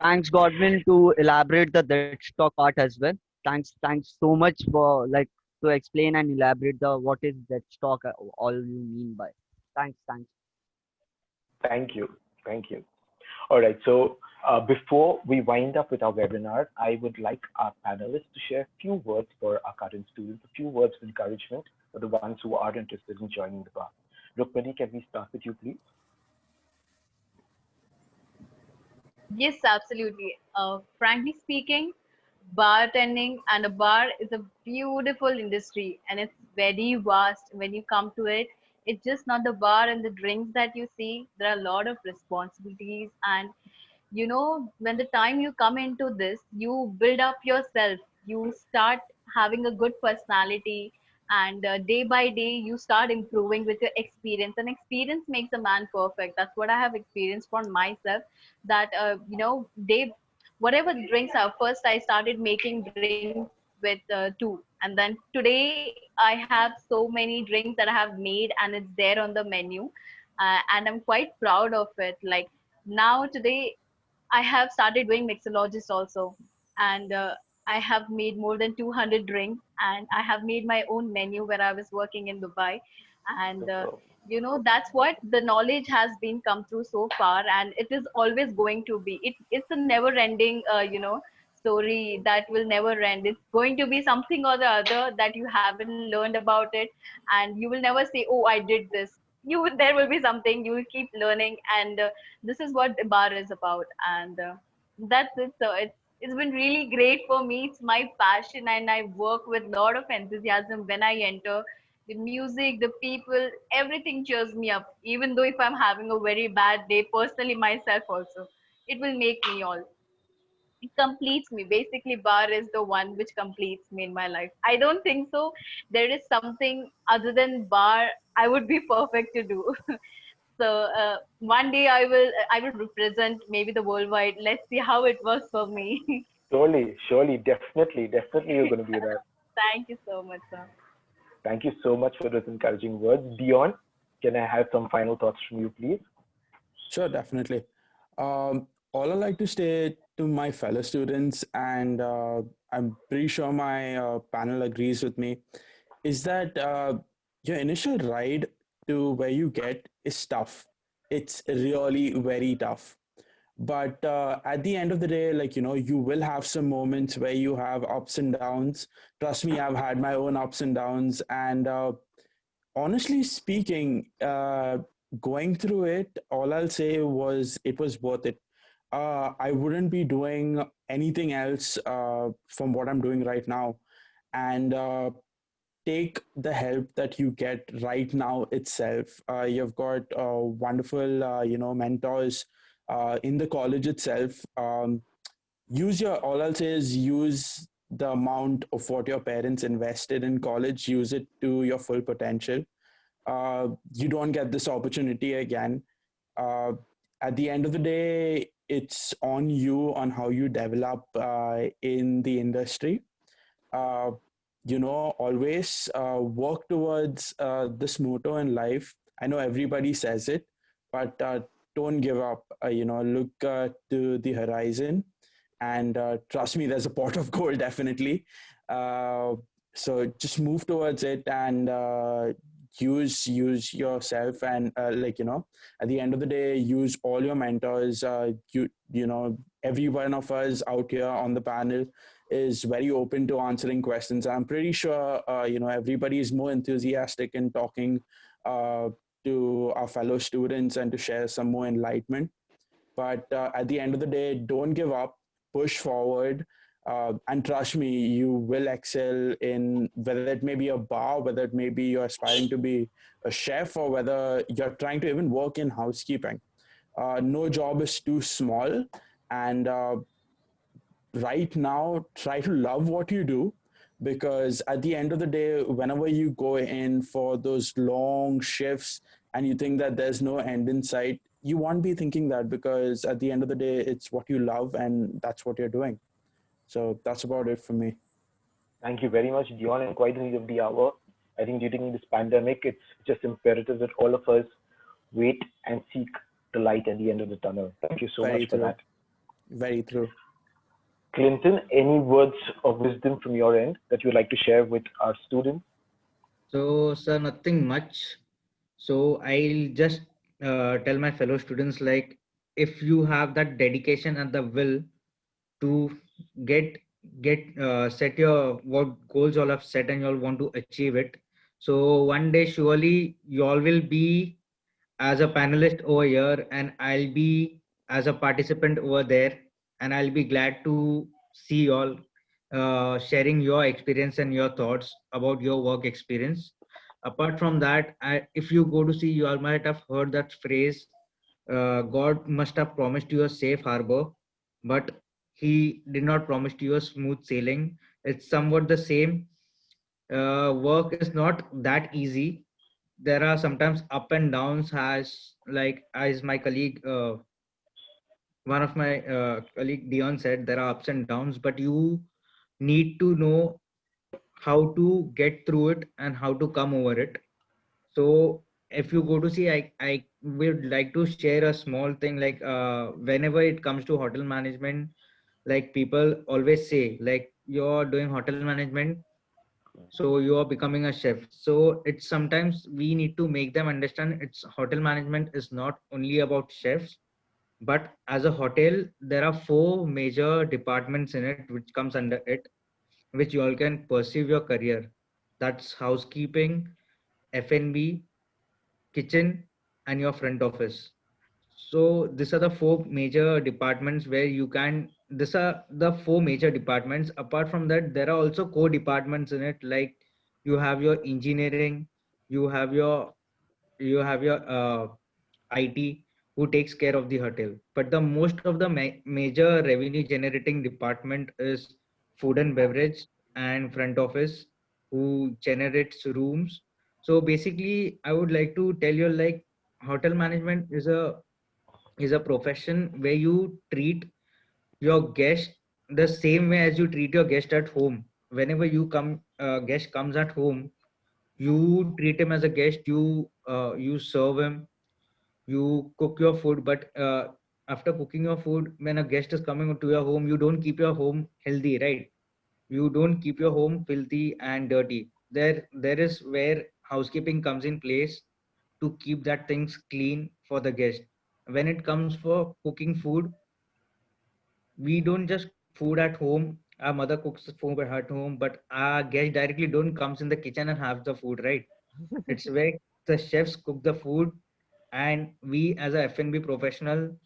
Thanks, Godwin, to elaborate the dead stock part as well. Thanks so much for to explain and elaborate the what is dead stock, all you mean by. Thanks. Thank you. Thank you. All right. So before we wind up with our webinar, I would like our panelists to share a few words for our current students, a few words of encouragement for the ones who are interested in joining the bar. Rukmini, can we start with you, please? Yes, absolutely. Frankly speaking, bartending and a bar is a beautiful industry and it's very vast. When you come to it, it's just not the bar and the drinks that you see. There are a lot of responsibilities, and when the time you come into this, you build up yourself. You start having a good personality, and day by day, you start improving with your experience. And experience makes a man perfect. That's what I have experienced for myself. That day, whatever the drinks are. First, I started making drinks with two, and then today I have so many drinks that I have made, and it's there on the menu, and I'm quite proud of it. Like now today I have started doing mixologist also, and I have made more than 200 drinks, and I have made my own menu where I was working in Dubai, and Super. that's what the knowledge has been come through so far, and it is always going to be. It's a never-ending, story that will never end. It's going to be something or the other that you haven't learned about it, and you will never say, "Oh, I did this." There will be something you will keep learning, and this is what the bar is about, and that's it. So it's been really great for me. It's my passion, and I work with a lot of enthusiasm when I enter. The music, the people, everything cheers me up, even though if I'm having a very bad day personally myself also, it will make me all, it completes me. Basically, bar is the one which completes me in my life. I don't think so there is something other than bar I would be perfect to do. So one day I will represent maybe the worldwide. Let's see how it works for me. Surely, surely, definitely you're going to be there. Thank you so much, sir. Thank you so much for those encouraging words. Dion, can I have some final thoughts from you, please? Sure, definitely. All I like to say to my fellow students, and I'm pretty sure my panel agrees with me, is that your initial ride to where you get is tough. It's really very tough. But at the end of the day, like, you will have some moments where you have ups and downs. Trust me, I've had my own ups and downs. And honestly speaking, going through it, all I'll say was it was worth it. I wouldn't be doing anything else from what I'm doing right now. and take the help that you get right now itself. You've got wonderful, mentors in the college itself. Use your, all I'll say is use the amount of what your parents invested in college, use it to your full potential. You don't get this opportunity again. Uh, at the end of the day, it's on you on how you develop in the industry. uh, Always work towards this motto in life. I know everybody says it, but don't give up. Look to the horizon, and trust me, there's a pot of gold definitely. Uh, so just move towards it, and use yourself, and at the end of the day, use all your mentors. Every one of us out here on the panel is very open to answering questions. I'm pretty sure everybody is more enthusiastic in talking uh, to our fellow students and to share some more enlightenment. But at the end of the day, don't give up, push forward, and trust me, you will excel in whether it may be a bar, whether it may be you're aspiring to be a chef, or whether you're trying to even work in housekeeping. No job is too small, and right now try to love what you do, because at the end of the day, whenever you go in for those long shifts and you think that there's no end in sight, you won't be thinking that, because at the end of the day, it's what you love and that's what you're doing. So that's about it for me. Thank you very much, Dion, and quite the need of the hour. I think during this pandemic, it's just imperative that all of us wait and seek the light at the end of the tunnel. Thank you so Very much for true. that. Very true. Clinton, any words of wisdom from your end that you'd like to share with our students? So, sir, nothing much. So I'll just tell my fellow students, like, if you have that dedication and the will to get set your what goals you all have set and you all want to achieve it. So one day surely you all will be as a panelist over here, and I'll be as a participant over there, and I'll be glad to see you all sharing your experience and your thoughts about your work experience. Apart from that, if you go to see, you all might have heard that phrase, God must have promised you a safe harbor, but he did not promise you a smooth sailing. It's somewhat the same. Work is not that easy. There are sometimes up and downs, as my colleague, one of my colleague Dion said, there are ups and downs, but you need to know how to get through it and how to come over it. So if you go to see, I would like to share a small thing, like whenever it comes to hotel management, like people always say, like, you're doing hotel management, so you are becoming a chef. So it's sometimes we need to make them understand it's hotel management is not only about chefs, but as a hotel, there are four major departments in it which comes under it, which you all can pursue your career. That's housekeeping, F&B, kitchen, and your front office. So these are the four major departments where you can, these are the four major departments. Apart from that, there are also core departments in it, like you have your engineering, you have your IT, who takes care of the hotel. But the most of the major revenue generating department is food and beverage and front office, who generates rooms. So basically, I would like to tell you, like, hotel management is a profession where you treat your guest the same way as you treat your guest at home. Whenever you come, guest comes at home, you treat him as a guest. You serve him, you cook your food, but after cooking your food, when a guest is coming to your home, you don't keep your home healthy, right? You don't keep your home filthy and dirty. There is where housekeeping comes in place, to keep that things clean for the guest. When it comes for cooking food, we don't just cook food at home. Our mother cooks the food at home, but our guest directly don't comes in the kitchen and have the food, right? It's where the chefs cook the food, and we as a F&B professional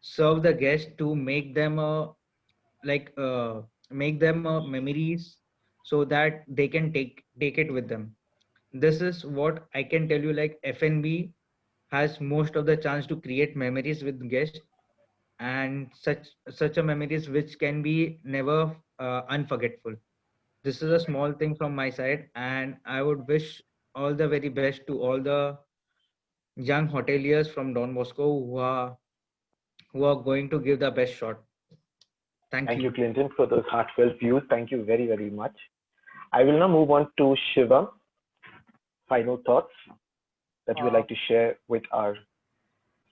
serve the guest to make them like make them memories. so that they can take it with them. This is what I can tell you. Like FNB has most of the chance to create memories with guests, and such a memories which can be never unforgettable. This is a small thing from my side, and I would wish all the very best to all the young hoteliers from Don Bosco who are going to give the best shot. Thank Thank you, you. Clinton, for those heartfelt views. Thank you very, very much. I will now move on to Shiva. Final thoughts that you would Uh, like to share with our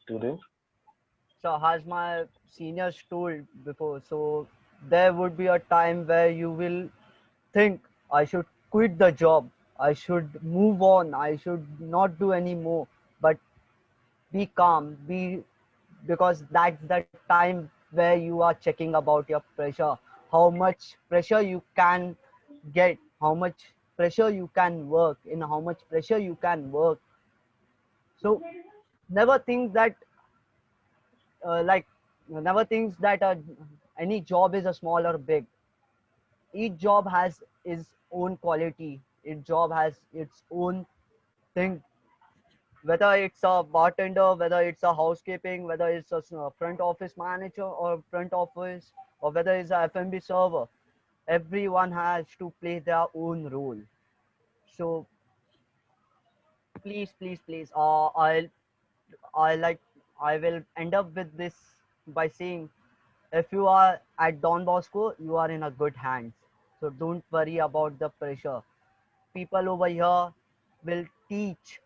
students. so as my seniors told before, so there would be a time where you will think I should quit the job, I should move on, I should not do any more. But be calm, be because that's the time where you are checking about your pressure, how much pressure you can get, how much pressure you can work, in how much pressure you can work. So never think that like never thinks that any job is a small or big. Each job has its own quality, each job has its own thing, whether it's a bartender, whether it's a housekeeping, whether it's a front office manager or front office, or whether it's a F&B server. Everyone has to play their own role. So please, please, please, I like, I will end up with this by saying, if you are at Don Bosco, you are in a good hands. So don't worry about the pressure. People over here will teach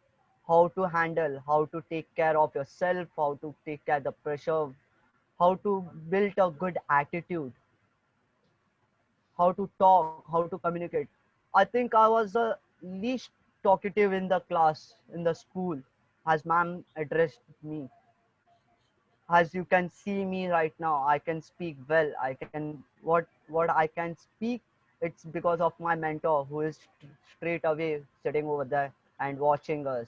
how to handle, how to take care of yourself, how to take care of the pressure, how to build a good attitude, how to talk, how to communicate. I think I was the least talkative in the class, in the school, as ma'am addressed me. As you can see me right now, I can speak well. I can what I can speak. It's because of my mentor who is straight away sitting over there and watching us.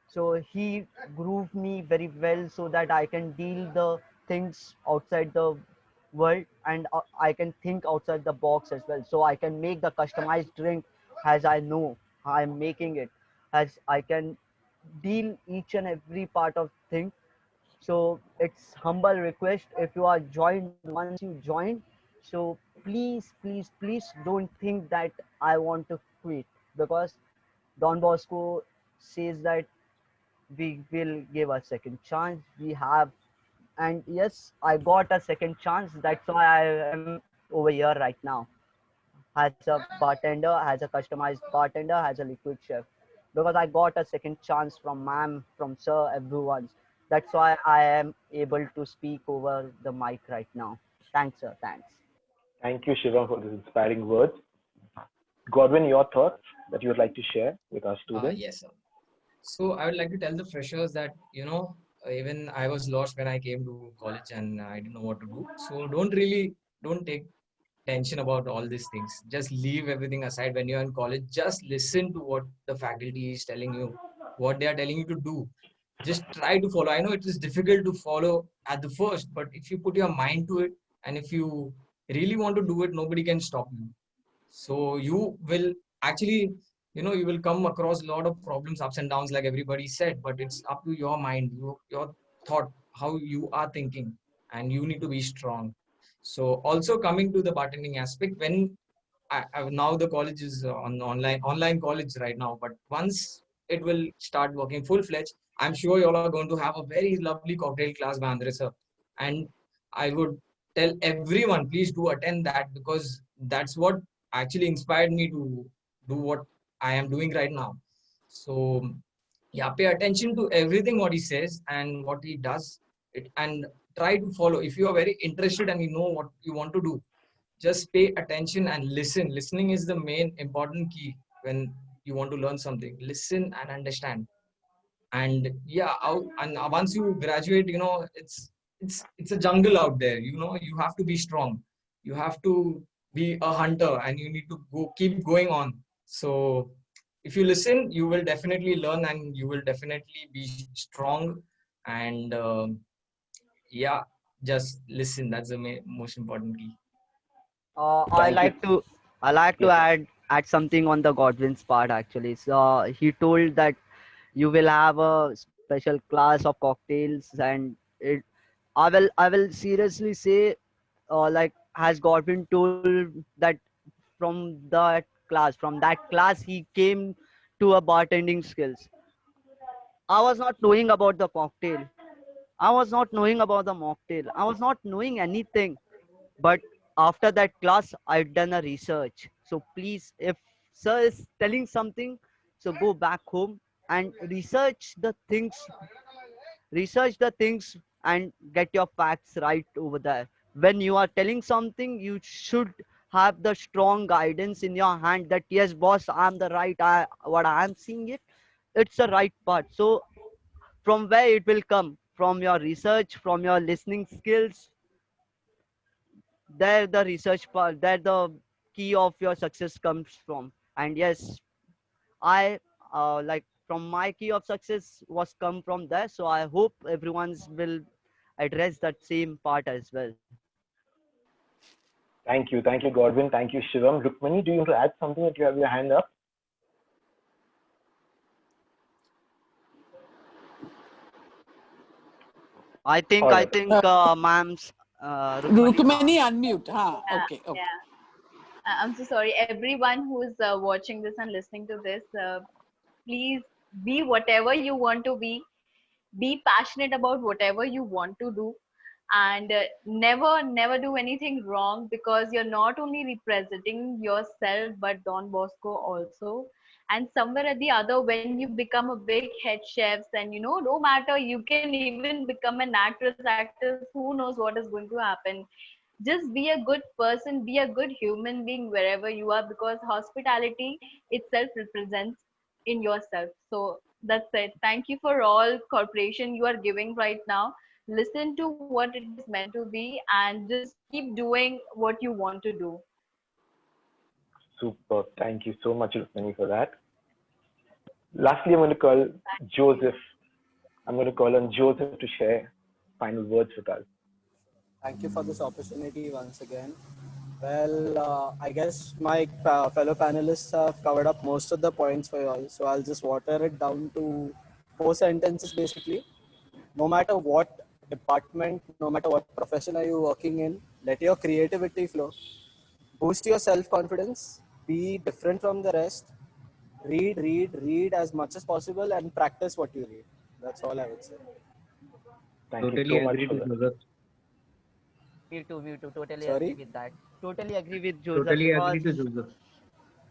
So he grooved me very well so that I can deal the things outside the world, and I can think outside the box as well. So I can make the customized drink as I know I'm making it, as I can deal each and every part of thing. So it's humble request, if you are joined, once you join, so please, please, please don't think that I want to quit, because Don Bosco says that we will give a second chance. We have, and yes, I got a second chance. That's why I am over here right now as a bartender, as a customized bartender, as a liquid chef, because I got a second chance from ma'am, from sir, everyone. That's why I am able to speak over the mic right now. Thanks, sir. Thanks. Thank you, Shiva, for these inspiring words. Godwin, your thoughts that you would like to share with our students? Yes, sir. So I would like to tell the freshers that, even I was lost when I came to college and I didn't know what to do. So don't take tension about all these things. Just leave everything aside when you're in college. Just listen to what the faculty is telling you, what they are telling you to do. Just try to follow. I know it is difficult to follow at the first, but if you put your mind to it and if you really want to do it, nobody can stop you. So you will actually, you will come across a lot of problems, ups and downs, like everybody said, but it's up to your mind, your thought, how you are thinking, and you need to be strong. So also coming to the bartending aspect, when now the college is on online college right now, but once it will start working full fledged, I'm sure you all are going to have a very lovely cocktail class by Andre sir. And I would tell everyone, please do attend that, because that's what actually inspired me to do what I am doing right now. So yeah, pay attention to everything what he says and what he does, and try to follow. If you are very interested and you know what you want to do, just pay attention and listen. Listening is the main important key when you want to learn something. Listen and understand. And yeah, and once you graduate, it's a jungle out there. You have to be strong. You have to be a hunter, and you need to keep going on. So if you listen, you will definitely learn, and you will definitely be strong. And yeah, just listen. That's the most important key. I Thank you. like to. I like to Yes, add something on the Godwin's part actually. So he told that you will have a special class of cocktails, and it I will seriously say, like, has Godwin told that from that class he came to a bartending skills. I was not knowing about the cocktail. I was not knowing about the mocktail. I was not knowing anything. But after that class, I've done a research. So please, if sir is telling something, so go back home and research the things and get your facts right over there. When you are telling something, you should have the strong guidance in your hand that yes, boss, I'm the right. What I'm seeing it's the right part. So from where it will come? From your research, from your listening skills. There the research part, there the key of your success comes from. And yes, I like from my key of success was come from there. So I hope everyone's will address that same part as well. thank you, Godwin. Thank you, Shivam. Rukmani, do you want to add something that you have your hand up? All I right. think ma'am's Rukmani Rukmani, unmute. Huh? Yeah, Okay, okay. yeah. I'm so sorry, everyone who's watching this and listening to this. Please be whatever you want to be passionate about whatever you want to do, and never do anything wrong, because you're not only representing yourself but Don Bosco also. And somewhere or the other, when you become a big head chefs, and no matter, you can even become an actress, actors, who knows what is going to happen. Just be a good person, be a good human being wherever you are, because hospitality itself represents in yourself. So that's it. Thank you for all cooperation you are giving right now. Listen to what it is meant to be, and just keep doing what you want to do. Super. Thank you so much, Rukmani, for that. Lastly, I'm going to call Joseph. I'm going to call on Joseph to share final words with us. Thank you for this opportunity once again. Well, I guess my fellow panelists have covered up most of the points for you all. So I'll just water it down to 4 sentences basically. No matter what department, no matter what profession are you working in, let your creativity flow. Boost your self-confidence. Be different from the rest. Read as much as possible, and practice what you read. That's all I would say. Thank you Totally so much agree for to that. Joseph. Me too. Totally agree Sorry. with that. Totally agree with Joseph, Totally agree to Joseph.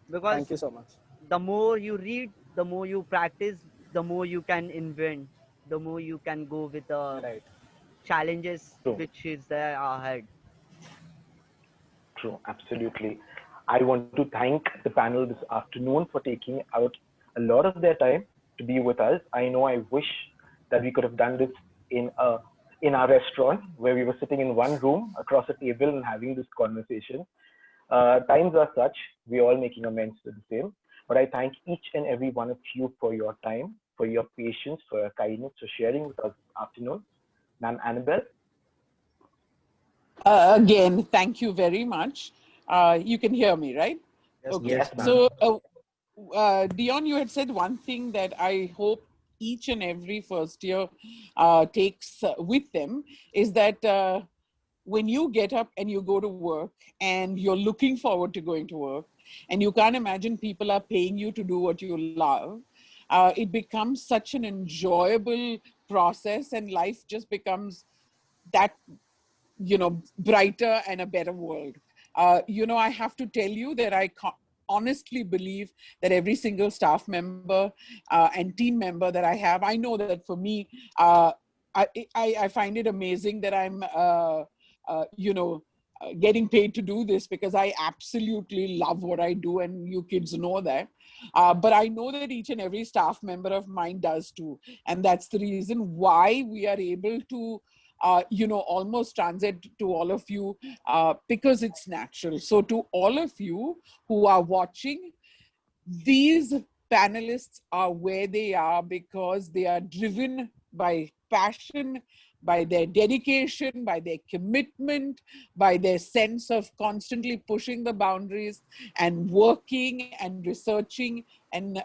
Thank because you so much. the more you read, the more you practice, the more you can invent, the more you can go with the Right. challenges True, which is there ahead. true, absolutely. I want to thank the panel this afternoon for taking out a lot of their time to be with us. I know I wish that we could have done this in a in our restaurant where we were sitting in one room across a table and having this conversation. Times are such, we're all making amends to the same. But I thank each and every one of you for your time, for your patience, for your kindness, for sharing with us this afternoon. Ma'am Annabelle, Again, thank you very much. You can hear me, right? Yes, Okay. please. yes, ma'am. So, Dion, you had said one thing that I hope each and every first year takes with them, is that when you get up and you go to work and you're looking forward to going to work, and you can't imagine people are paying you to do what you love, it becomes such an enjoyable process, and life just becomes that brighter and a better world. I have to tell you that I honestly believe that every single staff member and team member that I have, I know that for me, uh, I find it amazing that I'm getting paid to do this, because I absolutely love what I do, and you kids know that. But I know that each and every staff member of mine does too, and that's the reason why we are able to almost transit to all of you, because it's natural. So to all of you who are watching, these panelists are where they are because they are driven by passion, by their dedication, by their commitment, by their sense of constantly pushing the boundaries and working and researching and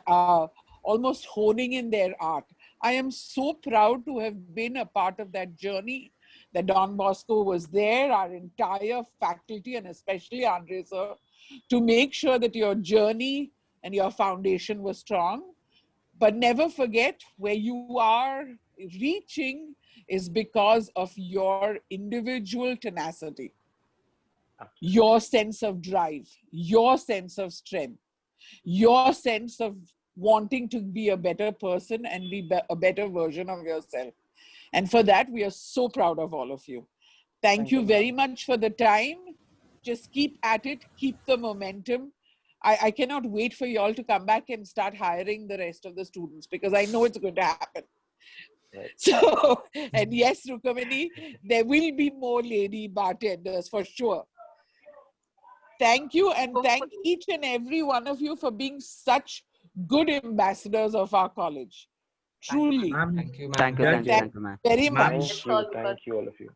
almost honing in their art. I am so proud to have been a part of that journey, that Don Bosco was there, our entire faculty, and especially Andre sir, to make sure that your journey and your foundation was strong. But never forget, where you are reaching is because of your individual tenacity, your sense of drive, your sense of strength, your sense of wanting to be a better person and be a better version of yourself. And for that, we are so proud of all of you. Thank you very much for the time. Just keep at it, keep the momentum. I cannot wait for you all to come back and start hiring the rest of the students, because I know it's going to happen. Right. So, and yes, Rukamani, there will be more lady bartenders for sure. Thank you, and thank each and every one of you for being such good ambassadors of our college. Truly. Thank you, Thank you, Thank you very much. Thank you, all of you.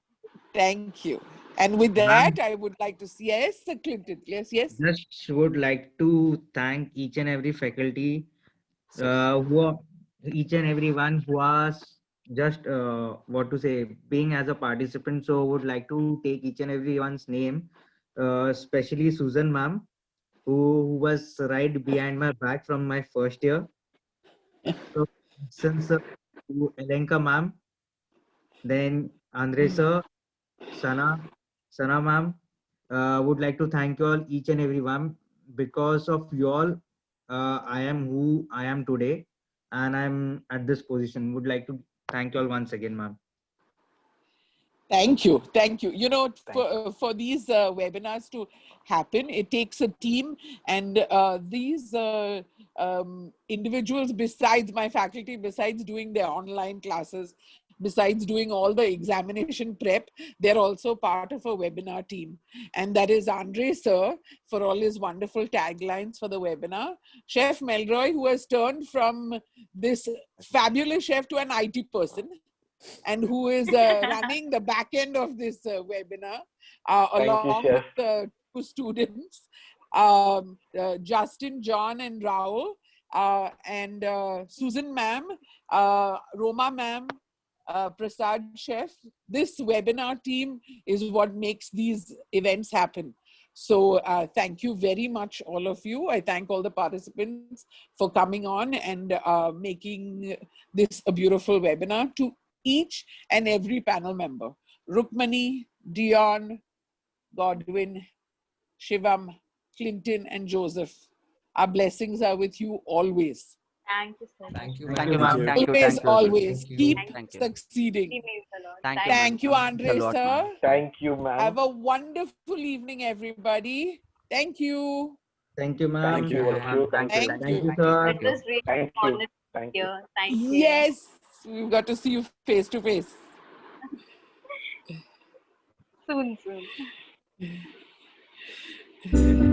Thank you. And with that, I would like to see, yes, Clinton. Yes, yes. Just would like to thank each and every faculty, each and everyone who was just what to say, being as a participant. So would like to take each and everyone's name, especially Susan ma'am, who was right behind my back from my first year. So since to Elenka ma'am, then Andre sir, Sana ma'am, would like to thank you all, each and every one. Because of you all, I am who I am today, and I'm at this position. Would like to thank you all once again, ma'am. Thank you. Thank you. You know, for these webinars to happen, it takes a team, and these individuals, besides my faculty, besides doing their online classes, besides doing all the examination prep, they're also part of a webinar team. And that is Andre sir, for all his wonderful taglines for the webinar. Chef Melroy, who has turned from this fabulous chef to an IT person, and who is running the back end of this webinar, along with the two students, Justin, John, and Raul, and Susan ma'am, Roma ma'am, Prasad chef. This webinar team is what makes these events happen. So thank you very much, all of you. I thank all the participants for coming on and making this a beautiful webinar. To each and every panel member, Rukmani, Dion, Godwin, Shivam, Clinton, and Joseph, our blessings are with you always. Thank you so much. Thank you, Thank you, ma'am. Thank you. Always, Thank you. always. Thank you. Keep Thank you. succeeding. It means a lot. Thank you, Thank you, ma'am. Andre Thanks a lot, sir. ma'am. Thank you, ma'am. Have a wonderful evening, everybody. Thank you. Thank you, ma'am. Thank you, all of you. Thank Thank you. you, sir. It was really Thank you. honest Thank you. here. Thank you. Yes, we've got to see you face to face. Soon, soon.